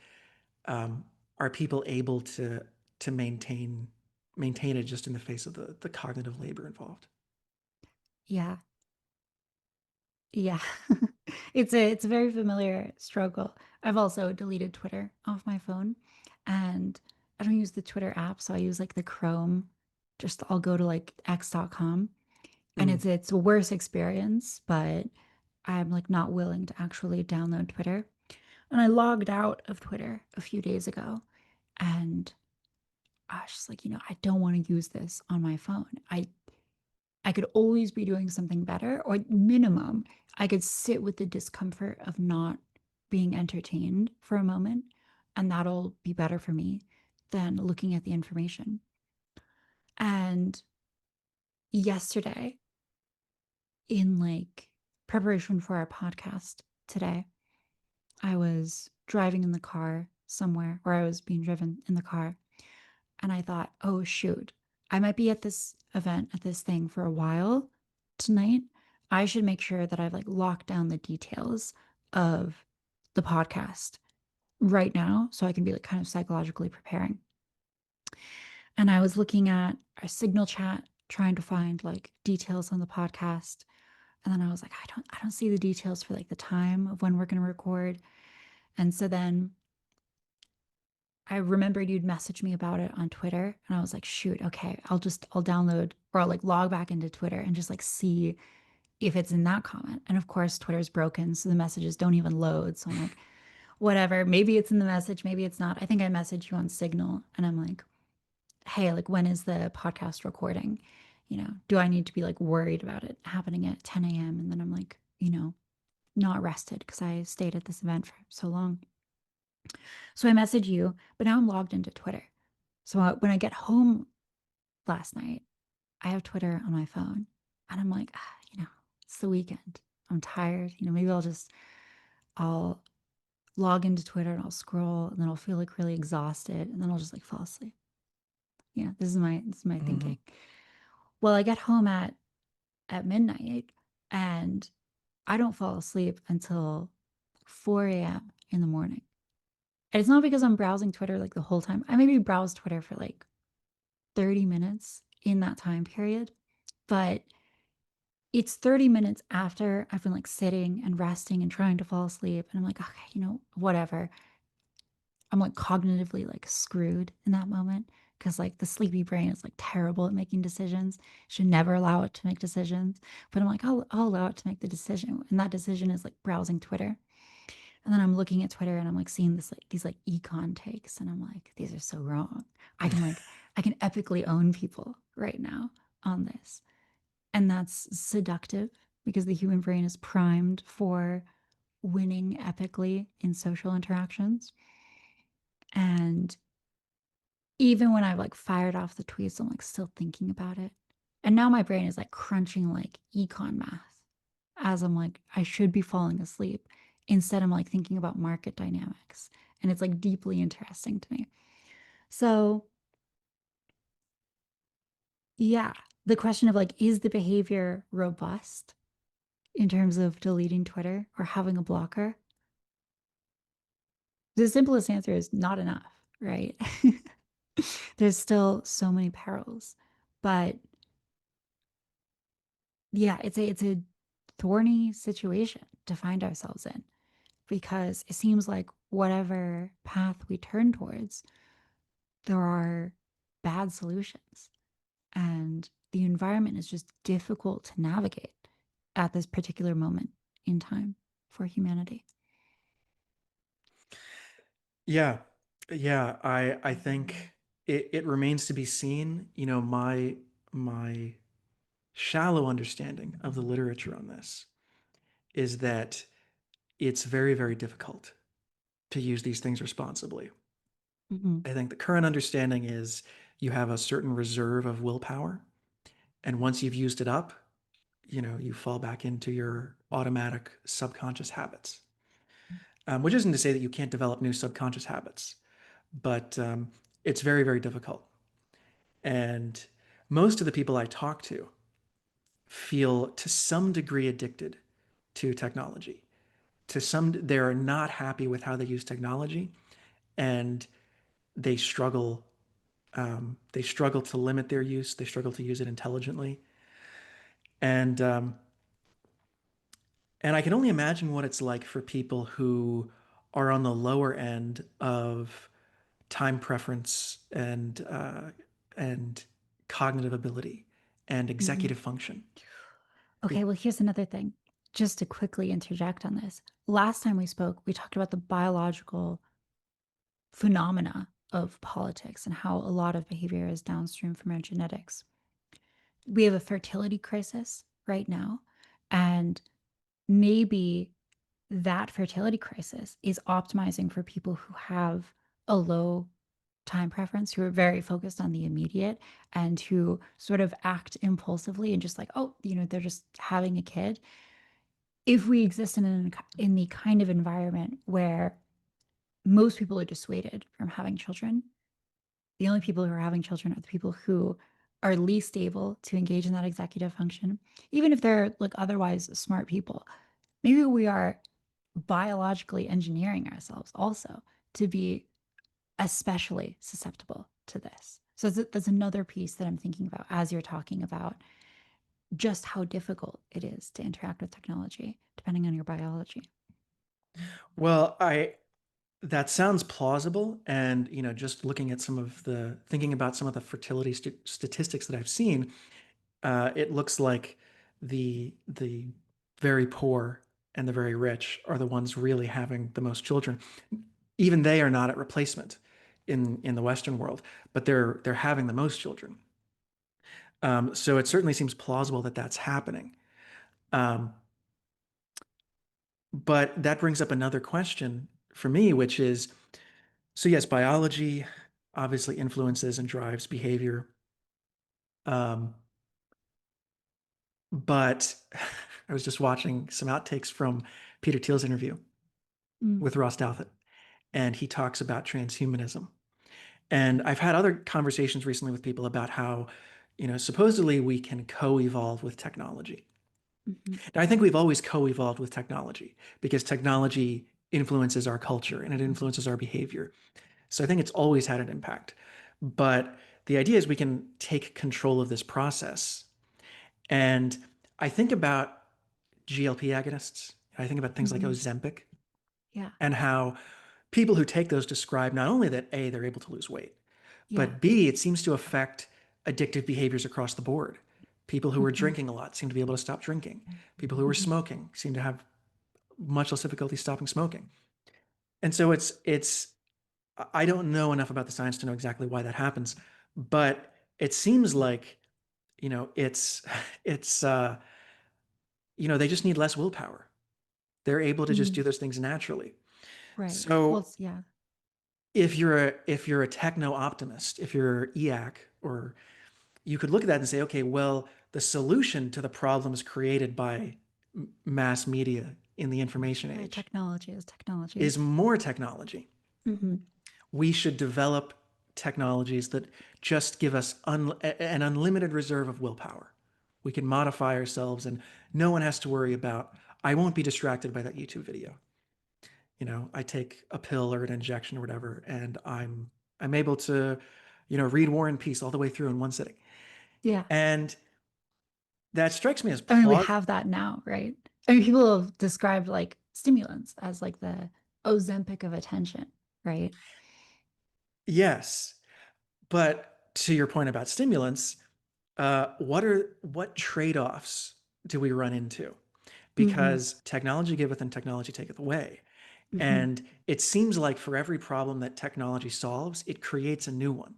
um, are people able to maintain it just in the face of the cognitive labor involved? Yeah. Yeah. It's a very familiar struggle. I've also deleted Twitter off my phone, and I don't use the Twitter app, so I use like the Chrome. Just I'll go to like x.com, and Mm, it's a worse experience, but I'm like not willing to actually download Twitter. And I logged out of Twitter a few days ago, and I was just like, I don't want to use this on my phone. I could always be doing something better, or at minimum, I could sit with the discomfort of not being entertained for a moment, and that'll be better for me than looking at the information. And yesterday, in like preparation for our podcast today, I was driving in the car somewhere, or I was being driven in the car, and I thought, oh, shoot, I might be at this event, at this thing for a while tonight. I should make sure that I've like locked down the details of the podcast right now so I can be like kind of psychologically preparing. And I was looking at our signal chat, trying to find like details on the podcast. And then I was like, I don't see the details for like the time of when we're going to record. And so then I remembered you'd messaged me about it on Twitter, and I was like, shoot, okay, I'll download, or I'll like log back into Twitter and just like see if it's in that comment. And of course, Twitter's broken, so the messages don't even load. So I'm like, whatever, maybe it's in the message, maybe it's not. I think I messaged you on Signal, and I'm like, hey, like when is the podcast recording? Do I need to be like worried about it happening at 10 a.m.? And then I'm like, not rested because I stayed at this event for so long. So I message you, but now I'm logged into Twitter. So when I get home last night, I have Twitter on my phone, and I'm like, it's the weekend. I'm tired. Maybe I'll log into Twitter and I'll scroll, and then I'll feel like really exhausted, and then I'll just like fall asleep. This is my mhm. thinking. Well, I get home at midnight, and I don't fall asleep until 4 a.m. in the morning. And it's not because I'm browsing Twitter like the whole time. I maybe browse Twitter for like 30 minutes in that time period, but it's 30 minutes after I've been like sitting and resting and trying to fall asleep. And I'm like, okay, whatever. I'm like cognitively like screwed in that moment because like the sleepy brain is like terrible at making decisions. Should never allow it to make decisions. But I'm like, I'll allow it to make the decision. And that decision is like browsing Twitter. And then I'm looking at Twitter and I'm like seeing these like econ takes. And I'm like, these are so wrong. I can epically own people right now on this. And that's seductive because the human brain is primed for winning epically in social interactions. And even when I've like fired off the tweets, I'm like still thinking about it. And now my brain is like crunching like econ math as I'm like, I should be falling asleep. Instead, I'm like thinking about market dynamics. And it's like deeply interesting to me. So, yeah, the question of like, is the behavior robust in terms of deleting Twitter or having a blocker? The simplest answer is not enough, right? There's still so many perils. But yeah, it's a thorny situation to find ourselves in because it seems like whatever path we turn towards, there are bad solutions. And the environment is just difficult to navigate at this particular moment in time for humanity. Yeah. Yeah, I think it remains to be seen. My shallow understanding of the literature on this is that it's very, very difficult to use these things responsibly. Mm-hmm. I think the current understanding is you have a certain reserve of willpower, and once you've used it up, you fall back into your automatic subconscious habits. Which isn't to say that you can't develop new subconscious habits, but it's very, very difficult. And most of the people I talk to feel to some degree addicted to technology. They're not happy with how they use technology, and they struggle. They struggle to limit their use. They struggle to use it intelligently, and and I can only imagine what it's like for people who are on the lower end of time preference and cognitive ability and Mm-hmm. executive function. Okay, well, here's another thing. Just to quickly interject on this. Last time we spoke, we talked about the biological phenomena of politics and how a lot of behavior is downstream from our genetics. We have a fertility crisis right now, and maybe that fertility crisis is optimizing for people who have a low time preference, who are very focused on the immediate and who sort of act impulsively and just like, oh, they're just having a kid. If we exist in the kind of environment where most people are dissuaded from having children, the only people who are having children are the people who are least able to engage in that executive function, even if they're like otherwise smart people. Maybe we are biologically engineering ourselves also to be especially susceptible to this. So that's another piece that I'm thinking about as you're talking about just how difficult it is to interact with technology, depending on your biology. Well, I that sounds plausible, and just looking at thinking about some of the fertility statistics that I've seen, it looks like the very poor and the very rich are the ones really having the most children. Even they are not at replacement in the Western world, but they're having the most children. So it certainly seems plausible that that's happening. Um, but that brings up another question for me, which is, so yes, biology obviously influences and drives behavior. Um, but I was just watching some outtakes from Peter Thiel's interview Mm, with Ross Douthat, and he talks about transhumanism. And I've had other conversations recently with people about how, supposedly we can co-evolve with technology. mhm, Now, I think we've always co-evolved with technology because technology influences our culture and it influences our behavior. So I think it's always had an impact. But the idea is we can take control of this process. And I think about GLP agonists. I think about things like mhm. Ozempic Yeah, and how people who take those describe not only that A, they're able to lose weight, yeah. but B, it seems to affect addictive behaviors across the board. People who are Mhm, drinking a lot seem to be able to stop drinking. People who are mhm, smoking seem to have much less difficulty stopping smoking. And so it's I don't know enough about the science to know exactly why that happens, but it seems like, it's it's they just need less willpower. They're able to just mhm. do those things naturally. Right. Well, So yeah. if you're a techno optimist, if you're EAC, or you could look at that and say, okay, well, the solution to the problems created by mass media in the information Right. age Technology is technology. is more technology. Mhm. We should develop technologies that just give us an unlimited reserve of willpower. We can modify ourselves, and no one has to worry about, I won't be distracted by that YouTube video. I take a pill or an injection or whatever, and I'm able to, read War and Peace all the way through in one sitting. Yeah. And that strikes me as I mean, we plausible. have that now, right? I mean, people have described like stimulants as like the Ozempic of attention, right? Yes, but to your point about stimulants, what trade-offs do we run into? Hmm. Because technology giveth and technology taketh away. Hmm. And it seems like for every problem that technology solves, it creates a new one.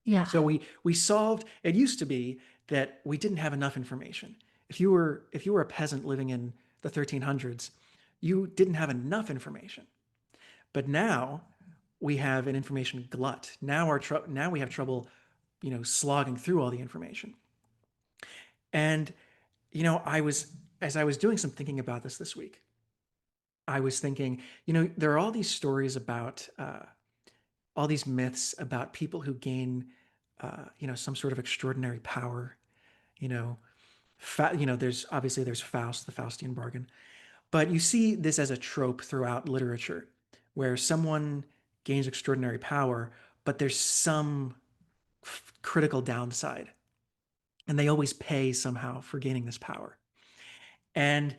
Yeah. So we solved, it used to be that we didn't have enough information. If you were a peasant living in the 1300s, you didn't have enough information. But now we have an information glut. Now we have trouble, slogging through all the information. And I was as I was doing some thinking about this week, I was thinking, there are all these stories about all these myths about people who gain, some sort of extraordinary power. You know, there's Faust, the Faustian bargain, but you see this as a trope throughout literature, where someone gains extraordinary power, but there's some critical downside, and they always pay somehow for gaining this power. And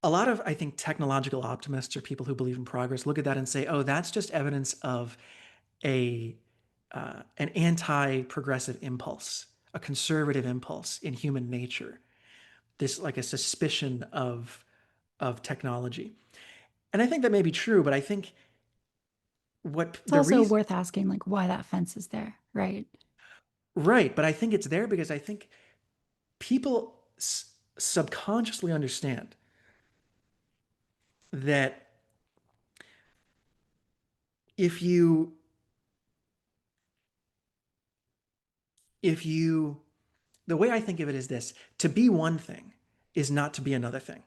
a lot of, I think, technological optimists or people who believe in progress look at that and say, "Oh, that's just evidence of a an anti-progressive impulse, a conservative impulse in human nature. This like a suspicion of technology." And I think that may be true, but I think what It's the also reason worth asking like why that fence is there, right? right, but I think it's there because I think people subconsciously understand that if you if you the way I think of it is this: to be one thing is not to be another thing.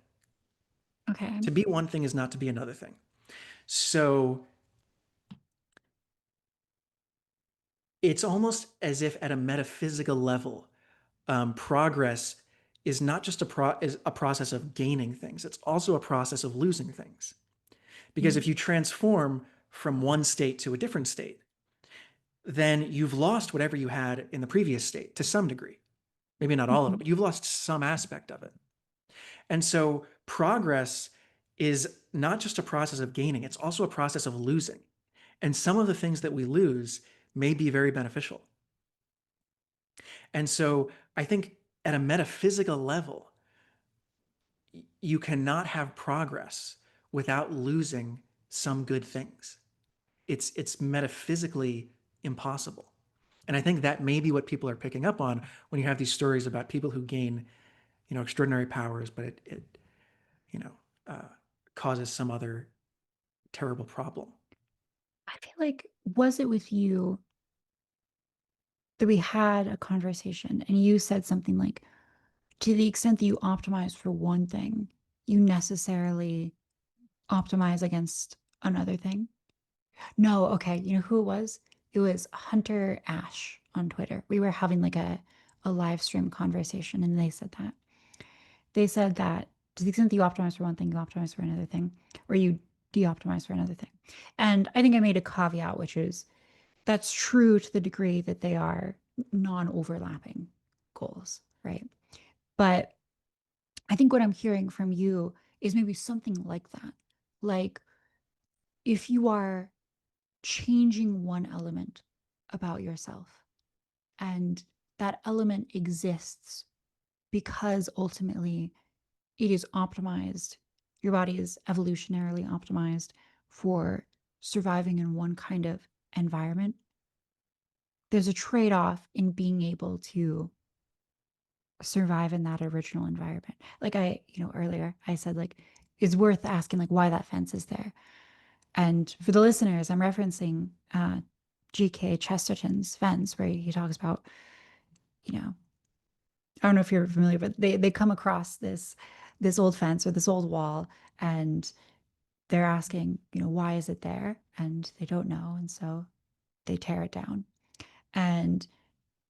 Okay. To be one thing is not to be another thing. So it's almost as if at a metaphysical level, progress is not just is a process of gaining things. It's also a process of losing things. Because Mm. if you transform from one state to a different state, then you've lost whatever you had in the previous state to some degree. Maybe not all of it, Mhm. but you've lost some aspect of it. And so progress is not just a process of gaining, it's also a process of losing. And some of the things that we lose may be very beneficial. And so I think at a metaphysical level, you cannot have progress without losing some good things. It's metaphysically impossible. And I think that may be what people are picking up on when you have these stories about people who gain, extraordinary powers, but it you know, uh, causes some other terrible problem. I feel like was it with you that we had a conversation and you said something like, to the extent that you optimize for one thing, you necessarily optimize against another thing? No, okay. You know who it was? It was Hunter Ash on Twitter. We were having like a live stream conversation and they said that. They said that to the extent that you optimize for one thing, you optimize for another thing, or you de-optimize for another thing. And I think I made a caveat, which is that's true to the degree that they are non-overlapping goals, right? But I think what I'm hearing from you is maybe something like that. Like if you are changing one element about yourself and that element exists because ultimately it is optimized, your body is evolutionarily optimized for surviving in one kind of environment. There's a trade off in being able to survive in that original environment. Like earlier I said, like, it's worth asking, like, why that fence is there. And for the listeners, I'm referencing G.K. Chesterton's fence, where he talks about, you know, I don't know if you're familiar, but they come across this old fence or this old wall, and they're asking, why is it there? And they don't know, and so they tear it down. And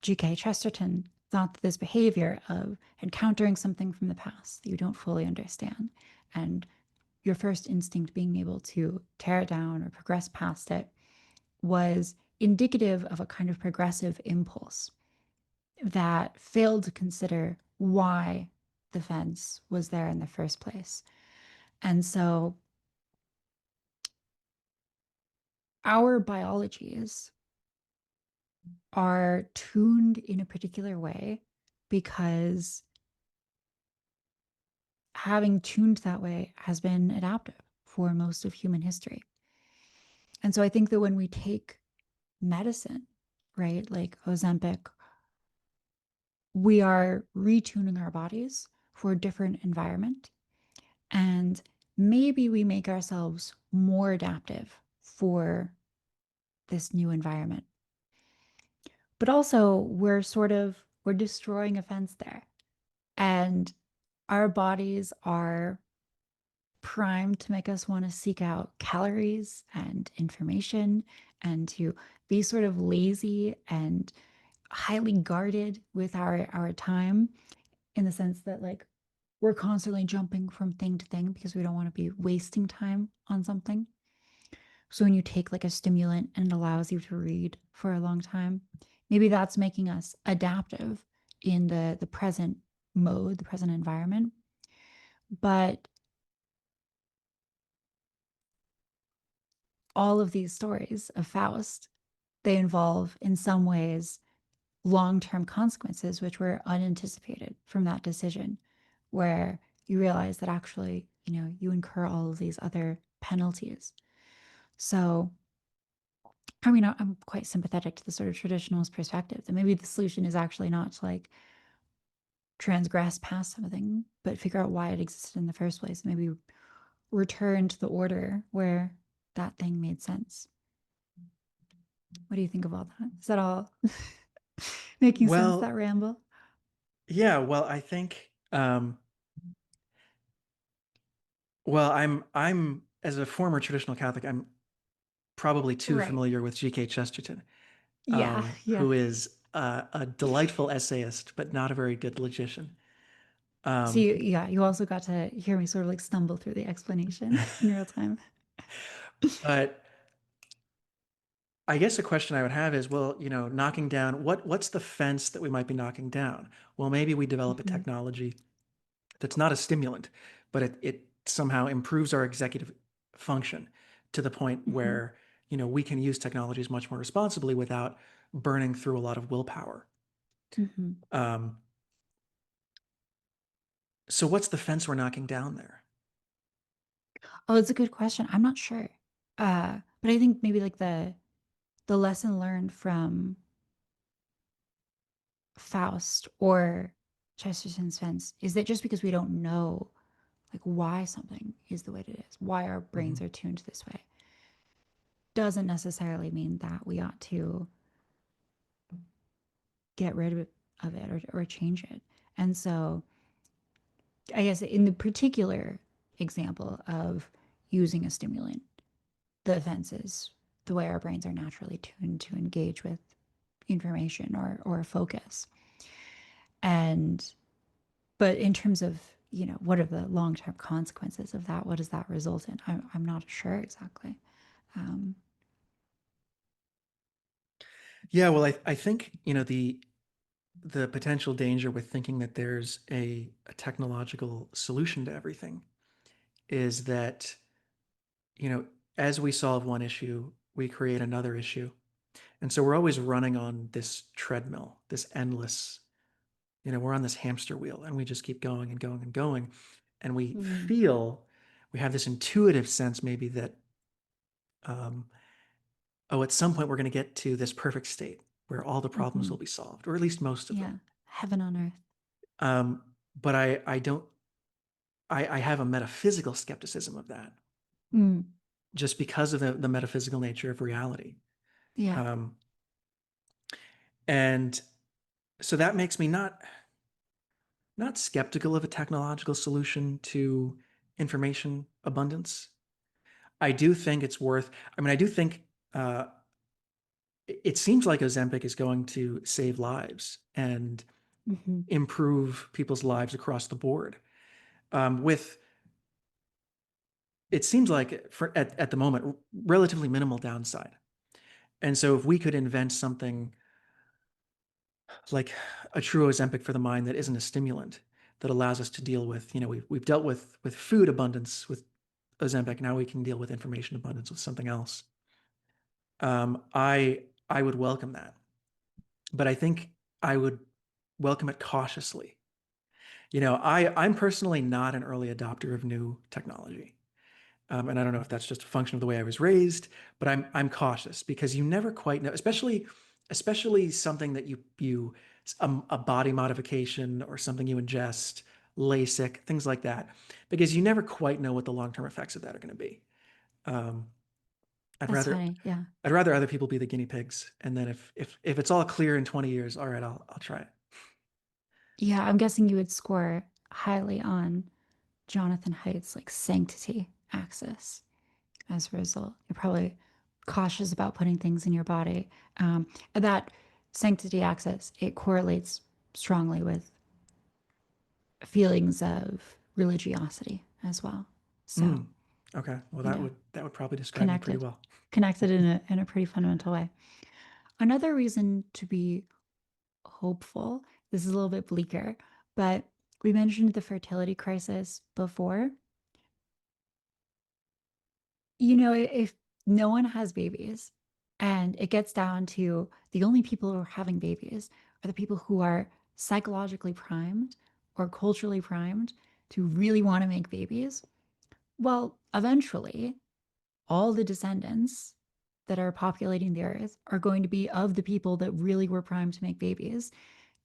G.K. Chesterton thought that this behavior of encountering something from the past that you don't fully understand and your first instinct being able to tear it down or progress past it was indicative of a kind of progressive impulse that failed to consider why the fence was there in the first place. And so our biologies are tuned in a particular way because having tuned that way has been adaptive for most of human history. And so I think that when we take medicine, right, like Ozempic, we are retuning our bodies for a different environment. And maybe we make ourselves more adaptive for this new environment. But also we're destroying a fence there. And our bodies are primed to make us want to seek out calories and information and to be sort of lazy and highly guarded with our time, in the sense that like we're constantly jumping from thing to thing because we don't want to be wasting time on something. So when you take like a stimulant and it allows you to read for a long time, maybe that's making us adaptive in the present mode, the present environment. But all of these stories of Faust, they involve in some ways long-term consequences which were unanticipated from that decision, where you realize that actually, you incur all of these other penalties. So I mean, I'm quite sympathetic to the sort of traditionalist perspective that maybe the solution is actually not to like transgress past something, but figure out why it existed in the first place. Maybe return to the order where that thing made sense. What do you think of all that? Is that all making sense, that Well, ramble? yeah, well, I think I'm as a former traditional Catholic, I'm probably too Right. familiar with G.K. Chesterton, Yeah, yeah. who is a delightful essayist, but not a very good logician. So Um, yeah, you also got to hear me sort of like stumble through the explanation in real time. but I guess a question I would have is, well, knocking down what's the fence that we might be knocking down? Well, maybe we develop a Mhm, technology that's not a stimulant, but it somehow improves our executive function to the point mhm, where, we can use technologies much more responsibly without burning through a lot of willpower. mhm. Um, so what's the fence we're knocking down there? Oh, it's a good question. I'm not sure. But I think maybe like the lesson learned from Faust or Chesterton's Fence is that just because we don't know like why something is the way it is, why our brains Mhm. are tuned this way, doesn't necessarily mean that we ought to get rid of it or change it. And so I guess in the particular example of using a stimulant, the offense is the way our brains are naturally tuned to engage with information or focus. And but in terms of, what are the long-term consequences of that? What does that result in? I'm not sure exactly. Um, Yeah, well, I think, the potential danger with thinking that there's a technological solution to everything is that, you know, as we solve one issue, we create another issue. And so we're always running on this treadmill, this endless, we're on this hamster wheel and we just keep going and going and going. And mm, we have this intuitive sense maybe that, um, oh, at some point we're going to get to this perfect state where all the problems hmm will be solved, or at least most of yeah, them. heaven on earth. But I don't, I have a metaphysical skepticism of that Mm, just because of the metaphysical nature of reality. yeah. Um, and so that makes me not skeptical of a technological solution to information abundance. I do think it's worth, I mean, I do think it seems like Ozempic is going to save lives and Hmm. improve people's lives across the board. With it seems like at the moment, relatively minimal downside. And so if we could invent something like a true Ozempic for the mind that isn't a stimulant, that allows us to deal with, we've dealt with food abundance with Ozempic, now we can deal with information abundance with something else. I would welcome that, but I think I would welcome it cautiously. I'm personally not an early adopter of new technology. And I don't know if that's just a function of the way I was raised, but I'm cautious because you never quite know, especially something that a body modification or something you ingest, LASIK, things like that, because you never quite know what the long-term effects of that are going to be. Um, I'd That's rather funny. Yeah. I'd rather other people be the guinea pigs, and then if it's all clear in 20 years, all right, I'll try it. Yeah, I'm guessing you would score highly on Jonathan Haidt's like sanctity axis as a result. You're probably cautious about putting things in your body. And that sanctity axis, it correlates strongly with feelings of religiosity as well. So, Mm, okay, well you know, that would probably describe me pretty connected, well. connected in a pretty fundamental way. Another reason to be hopeful, this is a little bit bleaker, but we mentioned the fertility crisis before. If no one has babies and it gets down to the only people who are having babies are the people who are psychologically primed or culturally primed to really want to make babies, well, eventually, all the descendants that are populating the earth are going to be of the people that really were primed to make babies.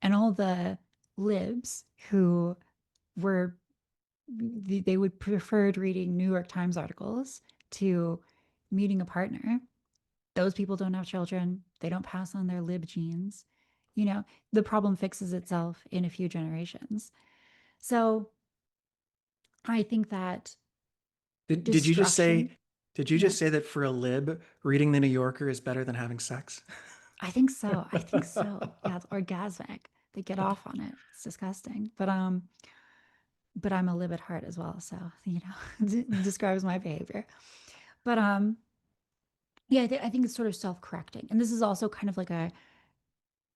And all the libs who were they would preferred reading New York Times articles to meeting a partner. Those people don't have children. They don't pass on their lib genes. The problem fixes itself in a few generations. So I think that Did you just destruction, say did you yeah, just say that for a lib, reading the New Yorker is better than having sex? I think so. I think so. Yeah, it's orgasmic. They get off on it. It's disgusting. But I'm a lib at heart as well, so describes my behavior. But yeah, I think it's sort of self-correcting. And this is also kind of like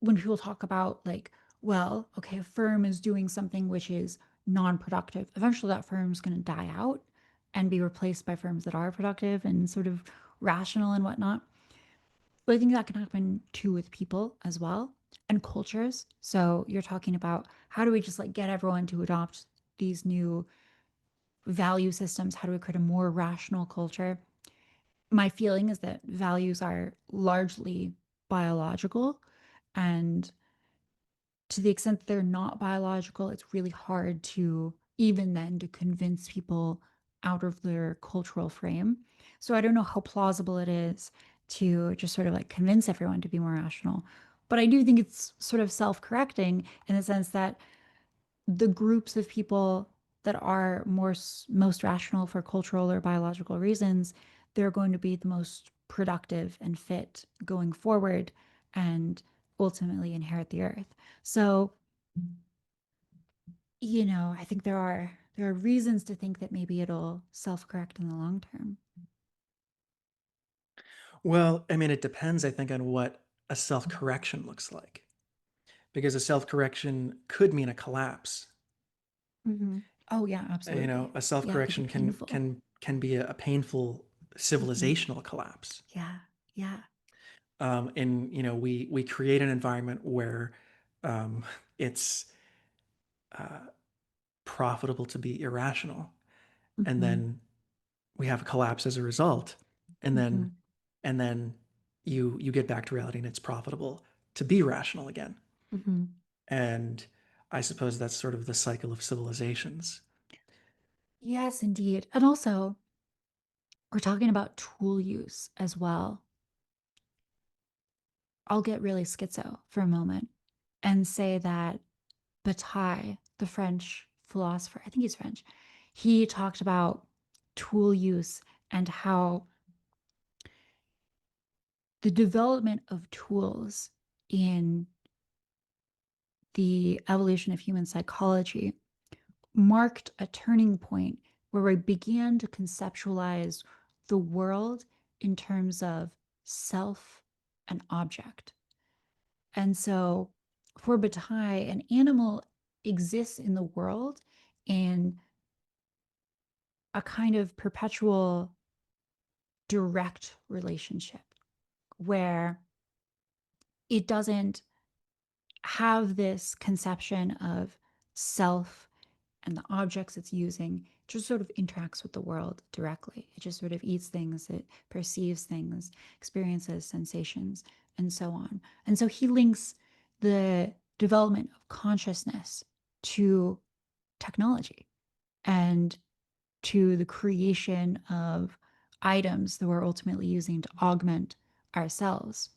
when people talk about like, well, okay, a firm is doing something which is non-productive. Eventually that firm's going to die out and be replaced by firms that are productive and sort of rational and whatnot. But I think that can happen too with people as well and cultures. So you're talking about how do we just like get everyone to adopt these new value systems? How do we create a more rational culture? My feeling is that values are largely biological, and to the extent that they're not biological, it's really hard to even then to convince people out of their cultural frame. So I don't know how plausible it is to just sort of like convince everyone to be more rational. But I do think it's sort of self-correcting in the sense that the groups of people that are most rational for cultural or biological reasons, they're going to be the most productive and fit going forward and ultimately inherit the earth. So, I think there are reasons to think that maybe it'll self-correct in the long term. Well, I mean, it depends, I think, on what a self-correction looks like. Because a self-correction could mean a collapse. Hmm. Oh yeah, absolutely. A Yeah, it could be self-correction can painful. can can be a painful Hmm. civilizational collapse. Yeah, yeah. And we create an environment where um, it's profitable to be irrational, and Hmm. then we have a collapse as a result, and then Hmm. and then you get back to reality, and it's profitable to be rational again. Hmm. And I suppose that's sort of the cycle of civilizations. Yes, indeed. And also, we're talking about tool use as well. I'll get really schizo for a moment and say that Bataille, the French philosopher, I think he's French, he talked about tool use and how the development of tools in the evolution of human psychology marked a turning point where we began to conceptualize the world in terms of self and object. And so for Bataille, an animal exists in the world in a kind of perpetual direct relationship where it doesn't have this conception of self and the objects it's using. It just sort of interacts with the world directly. It just sort of eats things, it perceives things, experiences sensations, and so on. And so he links the development of consciousness to technology and to the creation of items that we're ultimately using to augment ourselves.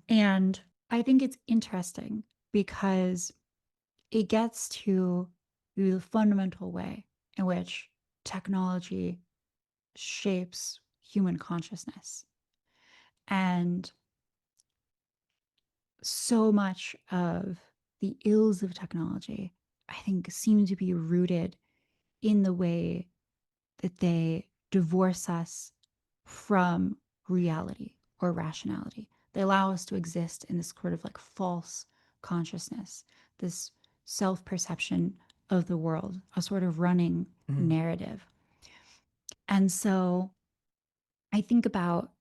And I think it's interesting because it gets to the fundamental way in which technology shapes human consciousness. And so much of the ills of technology, I think, seem to be rooted in the way that they divorce us from reality or rationality. They allow us to exist in this sort of like false consciousness, this self perception of the world, a sort of running Mm. narrative. And so I think about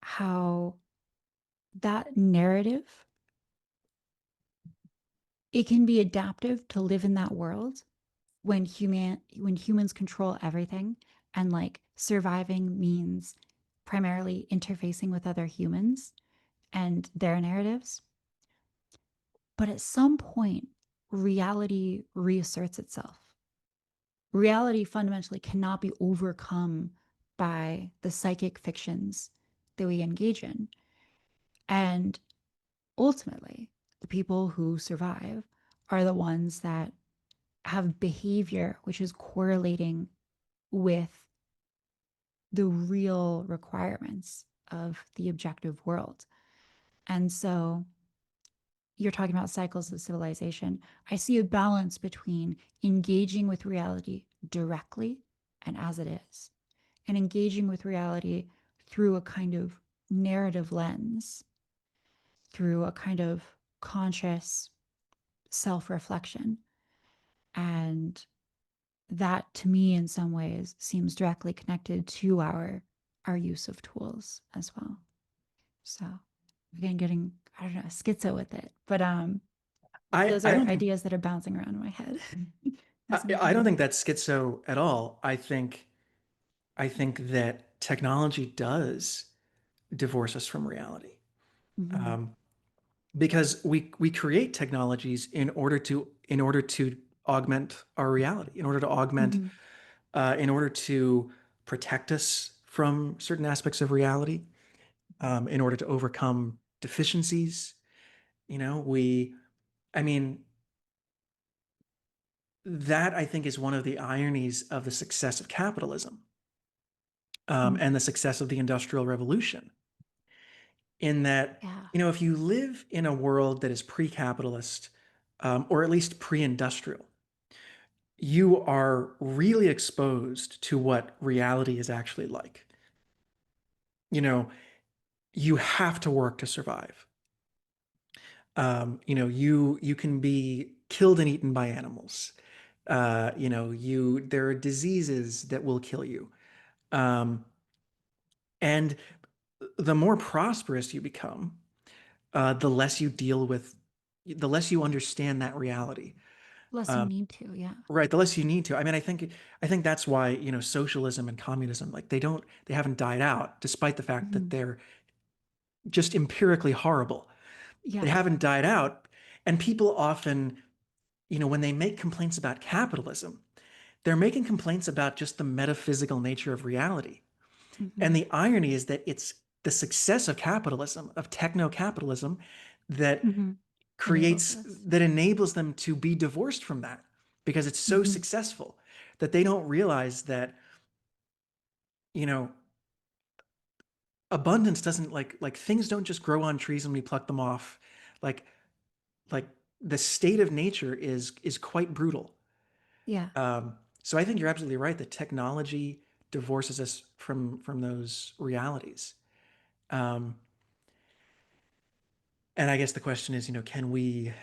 how that narrative, it can be adaptive to live in that world when humans control everything, and like surviving means primarily interfacing with other humans and their narratives. But at some point, reality reasserts itself. Reality fundamentally cannot be overcome by the psychic fictions that we engage in. And ultimately, the people who survive are the ones that have behavior which is correlating with the real requirements of the objective world. And so you're talking about cycles of civilization. I see a balance between engaging with reality directly and as it is, and engaging with reality through a kind of narrative lens, through a kind of conscious self reflection. And that to me, in some ways, seems directly connected to our use of tools as well. So again, getting, I don't know, schizo with it. But those I are don't think ideas that are bouncing around in my head as I'm I don't thinking. think that's schizo at all. I think that technology does divorce us from reality. Mm-hmm. Um, because we create technologies in order to augment our reality, in order to augment Mm-hmm. in order to protect us from certain aspects of reality, in order to overcome deficiencies. You know, I mean, that I think is one of the ironies of the success of capitalism, and the success of the Industrial Revolution, in that, Yeah. you know, if you live in a world that is pre-capitalist, or at least pre-industrial, you are really exposed to what reality is actually like. You know, you have to work to survive. You know, you can be killed and eaten by animals. You know, you there are diseases that will kill you. Um, and the more prosperous you become, the less you deal with, the less you understand that reality. Less you Um, need to, yeah. right, the less you need to. I mean, I think that's why, you know, socialism and communism, like they haven't died out, despite the fact that Mm-hmm. they're just empirically horrible. They Yeah. haven't died out, and people often, you know, when they make complaints about capitalism, they're making complaints about just the metaphysical nature of reality. Mm-hmm. And the irony is that it's the success of capitalism, of techno capitalism, that Mm-hmm. Enables this. enables them to be divorced from that, because it's so Mm-hmm. successful that they don't realize that, you know, abundance doesn't, like things don't just grow on trees and we pluck them off. Like like the state of nature is quite brutal. Yeah. So I think you're absolutely right that technology divorces us from those realities. Um, and I guess the question is, can we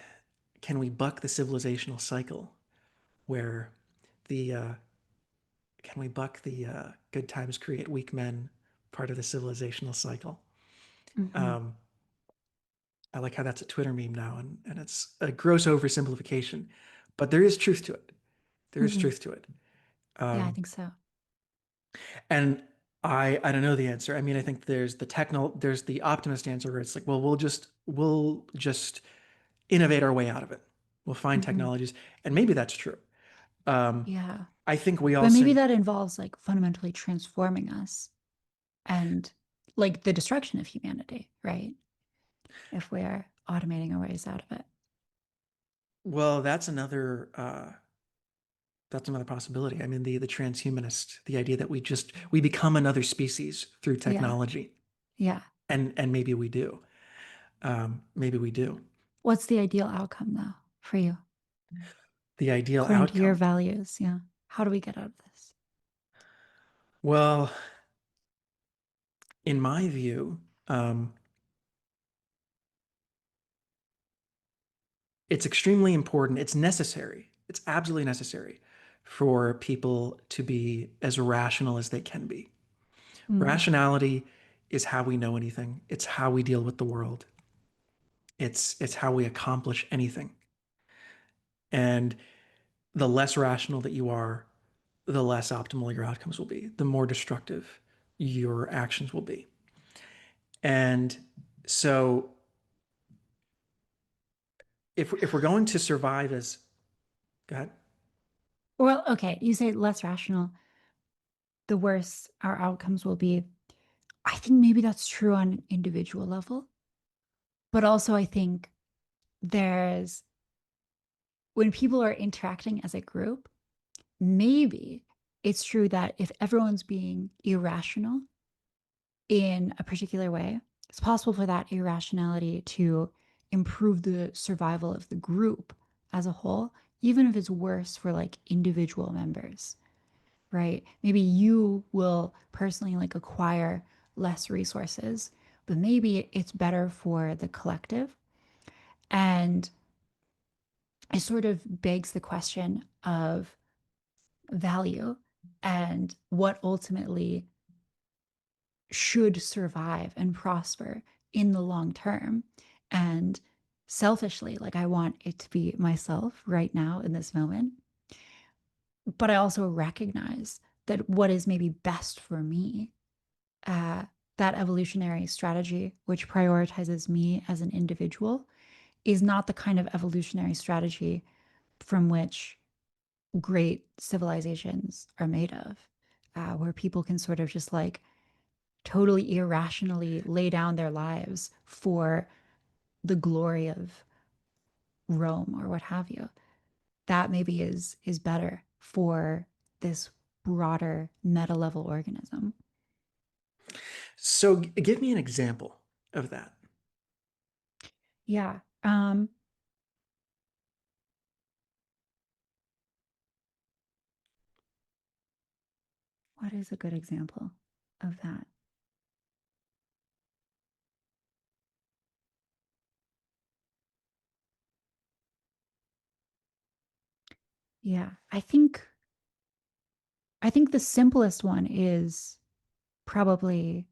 buck the civilizational cycle where the can we buck the good times create weak men part of the civilizational cycle? Hmm. Um, I like how that's a Twitter meme now, and it's a gross oversimplification, but there is truth to it. There is Hmm. truth to it. Yeah, I Um, think so. and I don't know the answer. I mean, I think there's the optimist answer where it's like, well, we'll just innovate our way out of it. We'll find Hmm. technologies, and maybe that's true. Um, Yeah. I think we But maybe also, that involves like fundamentally transforming us and like the destruction of humanity, right? If we're automating our ways out of it. well, that's another possibility. I mean, the transhumanist, the idea that we become another species through Yeah. technology, Yeah. and maybe we do. Maybe we do. What's the ideal outcome though for you, The ideal according to your outcome. values? Yeah. How do we get out of this? Well, in my view, it's extremely important. It's necessary. It's absolutely necessary for people to be as rational as they can be. Mm. Rationality is how we know anything. It's how we deal with the world. It's how we accomplish anything. And the less rational that you are, the less optimal your outcomes will be, the more destructive your actions will be. And so if we're going to survive as, go ahead. Well, okay, you say less rational, the worse our outcomes will be. I think maybe that's true on an individual level, but also I think there's when people are interacting as a group, maybe it's true that if everyone's being irrational in a particular way, it's possible for that irrationality to improve the survival of the group as a whole, even if it's worse for like individual members, right? Maybe you will personally like acquire less resources, but maybe it's better for the collective. And it sort of begs the question of value and what ultimately should survive and prosper in the long term. And selfishly, like I want it to be myself right now in this moment. But I also recognize that what is maybe best for me, uh, that evolutionary strategy, which prioritizes me as an individual, is not the kind of evolutionary strategy from which great civilizations are made of, where people can sort of just like totally irrationally lay down their lives for the glory of Rome or what have you. That maybe is better for this broader meta level organism. So give me an example of that. Yeah. What is a good example of that? Yeah, I think the simplest one is probably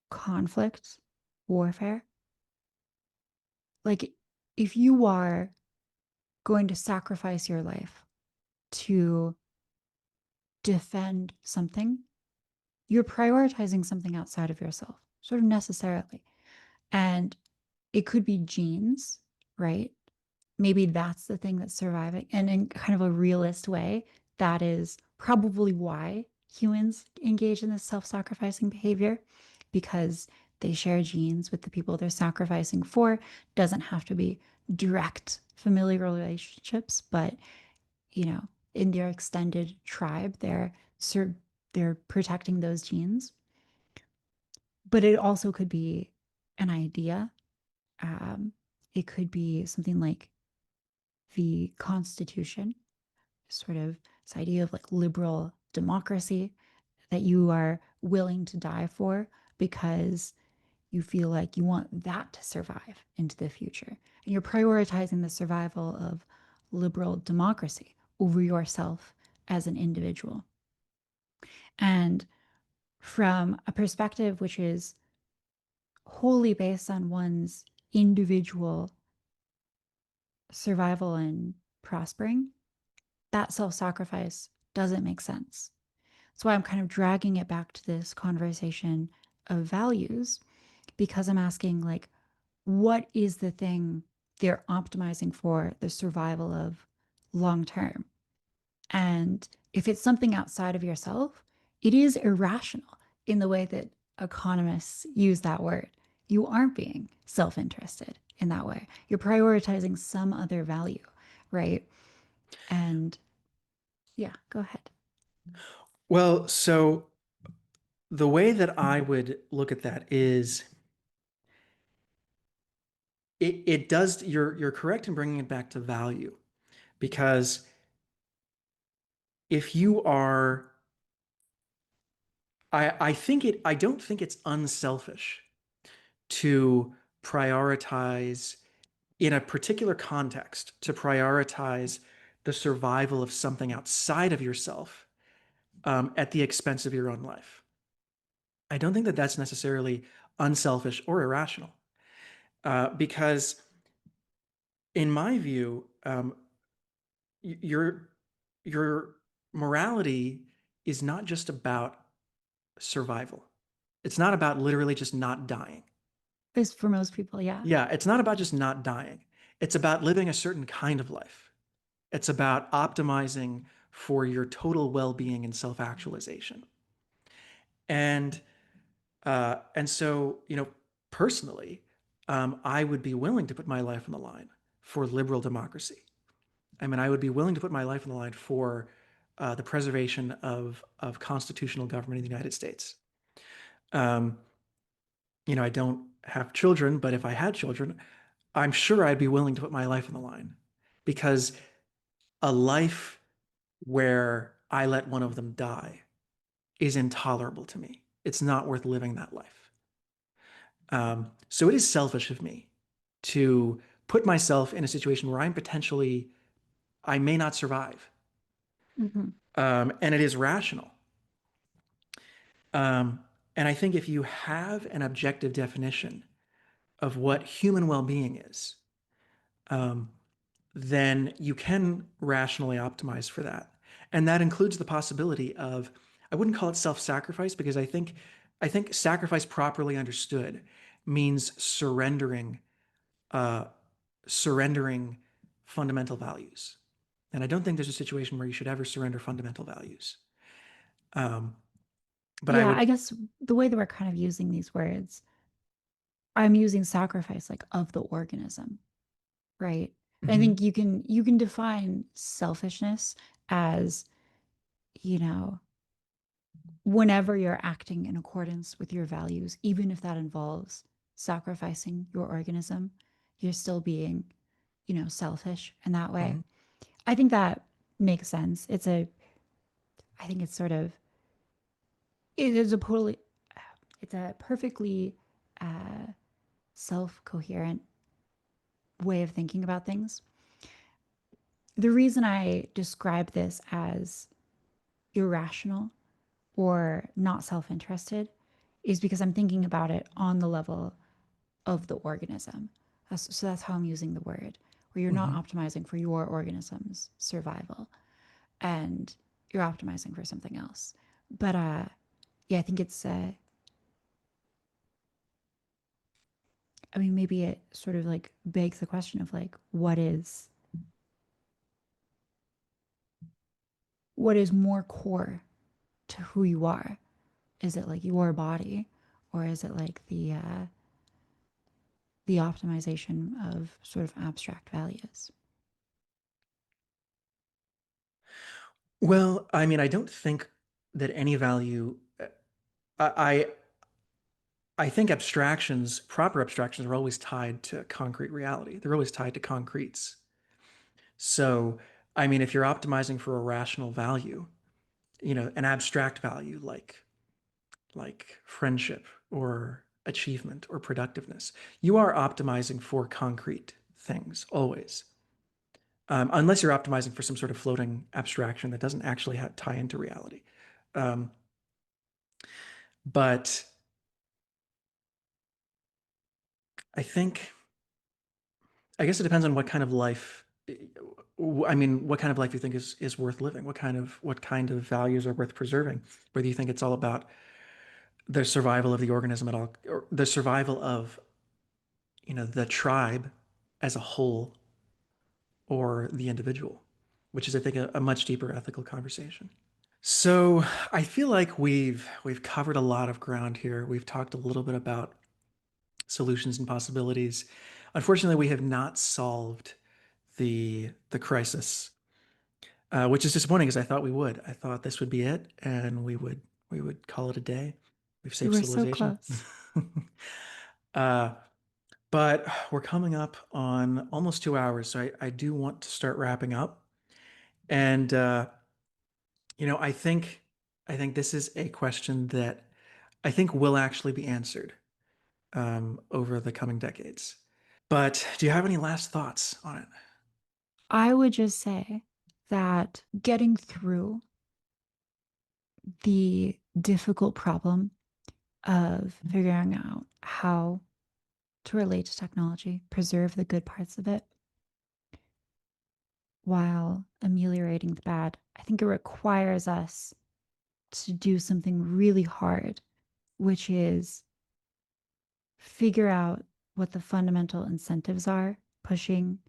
conflict, warfare. Like if you are going to sacrifice your life to defend something, you're prioritizing something outside of yourself, sort of necessarily. And it could be genes, right? Maybe that's the thing that's surviving. And in kind of a realist way, that is probably why humans engage in this self sacrificing behavior because they share genes with the people they're sacrificing for. Doesn't have to be direct familial relationships, but you know, in their extended tribe, they're protecting those genes. But it also could be an idea. Um, it could be something like the Constitution, sort of this idea of like liberal democracy that you are willing to die for because you feel like you want that to survive into the future. And you're prioritizing the survival of liberal democracy over yourself as an individual. And from a perspective which is wholly based on one's individual survival and prospering, that self sacrifice doesn't make sense. That's why I'm kind of dragging it back to this conversation of values because I'm asking, like, what is the thing they're optimizing for the survival of long term? And if it's something outside of yourself, it is irrational in the way that economists use that word. You aren't being self interested in that way. You're prioritizing some other value, right? And yeah, go ahead. Well, so the way that I would look at that is it does, you're correct in bringing it back to value because if you are, I don't think it's unselfish to prioritize in a particular context, to prioritize the survival of something outside of yourself at the expense of your own life. I don't think that that's necessarily unselfish or irrational because, in my view, your your morality is not just about survival. It's not about literally just not dying. Is for most people, yeah. Yeah, it's not about just not dying. It's about living a certain kind of life. It's about optimizing for your total well-being and self-actualization. And so, personally, I would be willing to put my life on the line for liberal democracy. I mean, I would be willing to put my life on the line for the preservation of constitutional government in the United States. Um, I don't have children, but if I had children, I'm sure I'd be willing to put my life on the line because a life where I let one of them die is intolerable to me. It's not worth living that life. So it is selfish of me to put myself in a situation where I may not survive. Hmm. And it is rational. And I think if you have an objective definition of what human well-being is, um, then you can rationally optimize for that. And that includes the possibility of, I wouldn't call it self-sacrifice because I think sacrifice properly understood means uh, surrendering fundamental values. And I don't think there's a situation where you should ever surrender fundamental values. Um, but I Yeah, would, I guess the way that we're kind of using these words, I'm using sacrifice like of the organism, right? I Mhm, think you can define selfishness as, you know, whenever you're acting in accordance with your values, even if that involves sacrificing your organism, you're still being, selfish in that way. mhm. I think that makes sense. I think it's sort of, it is a totally, it's a perfectly uh, self coherent way of thinking about things. The reason I describe this as irrational or not self interested is because I'm thinking about it on the level of the organism. So that's how I'm using the word, where you're not Hmm. optimizing for your organism's survival and you're optimizing for something else. But yeah, I think it's, I mean, maybe it sort of like begs the question of like, what is more core to who you are? Is it like your body, or is it like the optimization of sort of abstract values? Well, I mean, I don't think that any value. I I think abstractions, proper abstractions, are always tied to concrete reality. They're always tied to concretes. So I mean, if you're optimizing for a rational value, an abstract value like friendship or achievement or productiveness, you are optimizing for concrete things always. Unless you're optimizing for some sort of floating abstraction that doesn't actually tie into reality. Um, but I think, I guess it depends on what kind of life. I mean, what kind of life you think is worth living? What kind of values are worth preserving? Whether you think it's all about the survival of the organism at all, or the survival of the tribe as a whole, or the individual, which is, I think, a much deeper ethical conversation. So I feel like we've covered a lot of ground here. We've talked a little bit about solutions and possibilities. Unfortunately, we have not solved the crisis, which is disappointing because I thought we would. I thought this would be it, and we would call it a day. We've We saved were so civilization. close. uh, but we're coming up on almost 2 hours, so I do want to start wrapping up. And I think this is a question that I think will actually be answered over the coming decades. But do you have any last thoughts on it? I would just say that getting through the difficult problem of figuring out how to relate to technology, preserve the good parts of it while ameliorating the bad, I think it requires us to do something really hard, which is figure out what the fundamental incentives are pushing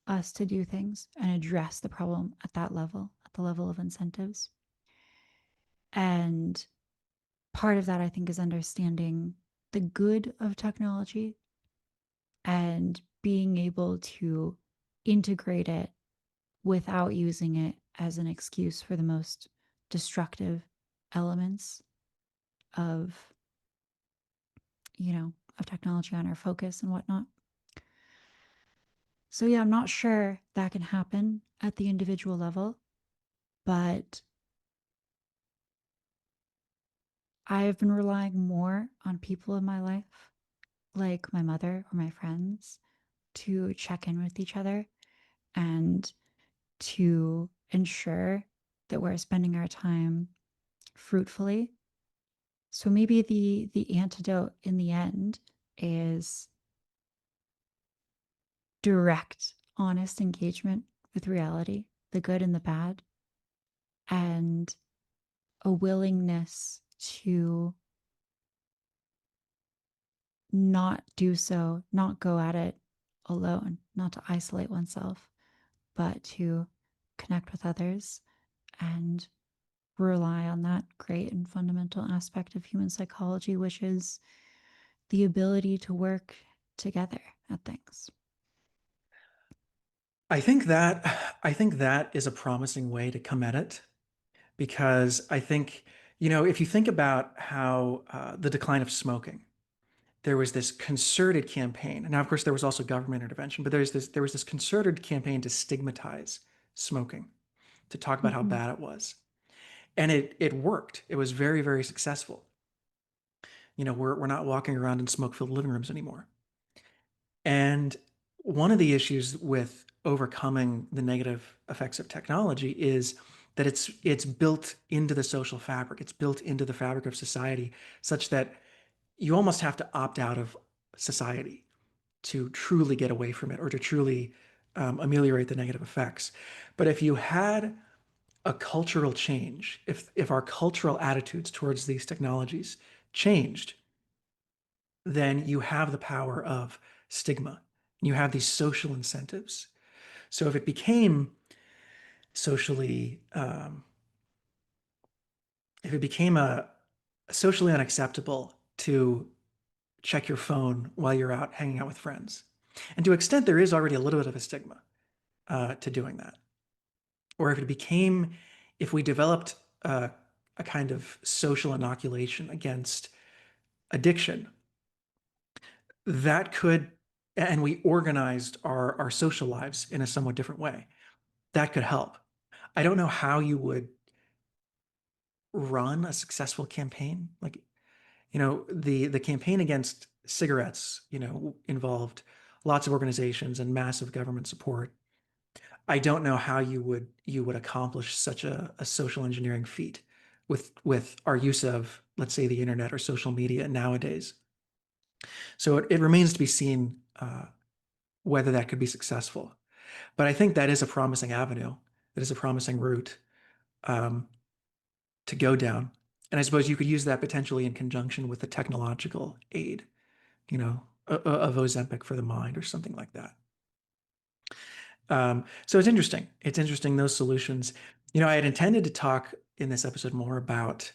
us to do things and address the problem at that level, at the level of incentives. And part of that, I think, is understanding the good of technology and being able to integrate it without using it as an excuse for the most destructive elements of, of technology on our focus and whatnot. So, yeah, I'm not sure that can happen at the individual level, but I have been relying more on people in my life, like my mother or my friends, to check in with each other and to ensure that we're spending our time fruitfully. So maybe the antidote in the end is direct, honest engagement with reality, the good and the bad, and a willingness to not do so, not go at it alone, not to isolate oneself, but to connect with others and rely on that great and fundamental aspect of human psychology, which is the ability to work together at things. I think that is a promising way to come at it, because I think, if you think about how the decline of smoking, there was this concerted campaign. And now, of course, there was also government intervention, but there was this concerted campaign to stigmatize smoking, to talk about how Mm-hmm. bad it was. And it worked. It was very, very successful. We're not walking around in smoke-filled living rooms anymore. And one of the issues with overcoming the negative effects of technology is that it's built into the social fabric. It's built into the fabric of society, such that you almost have to opt out of society to truly get away from it, or to truly ameliorate the negative effects. But if you had a cultural change, if our cultural attitudes towards these technologies changed, then you have the power of stigma. You have these social incentives. So if it became socially, if it became a socially unacceptable to check your phone while you're out hanging out with friends, and to an extent there is already a little bit of a stigma to doing that, or if we developed a kind of social inoculation against addiction, that could, and we organized our social lives in a somewhat different way, that could help. I don't know how you would run a successful campaign. Like, the campaign against cigarettes, involved lots of organizations and massive government support. I don't know how you would accomplish such a social engineering feat with our use of, let's say, the internet or social media nowadays. So it remains to be seen whether that could be successful. But I think that is a promising avenue. That is a promising route um, to go down. And I suppose you could use that potentially in conjunction with the technological aid, of Ozempic for the mind or something like that. So it's interesting. It's interesting, those solutions. I had intended to talk in this episode more about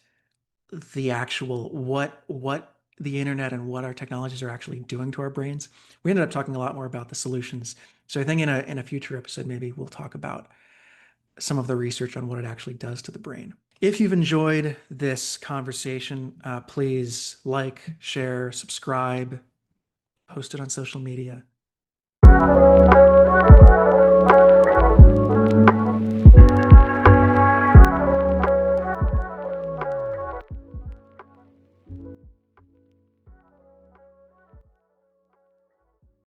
the actual what the internet and what our technologies are actually doing to our brains. We ended up talking a lot more about the solutions. So I think in a future episode, maybe we'll talk about some of the research on what it actually does to the brain. If you've enjoyed this conversation, please like, share, subscribe, post it on social media.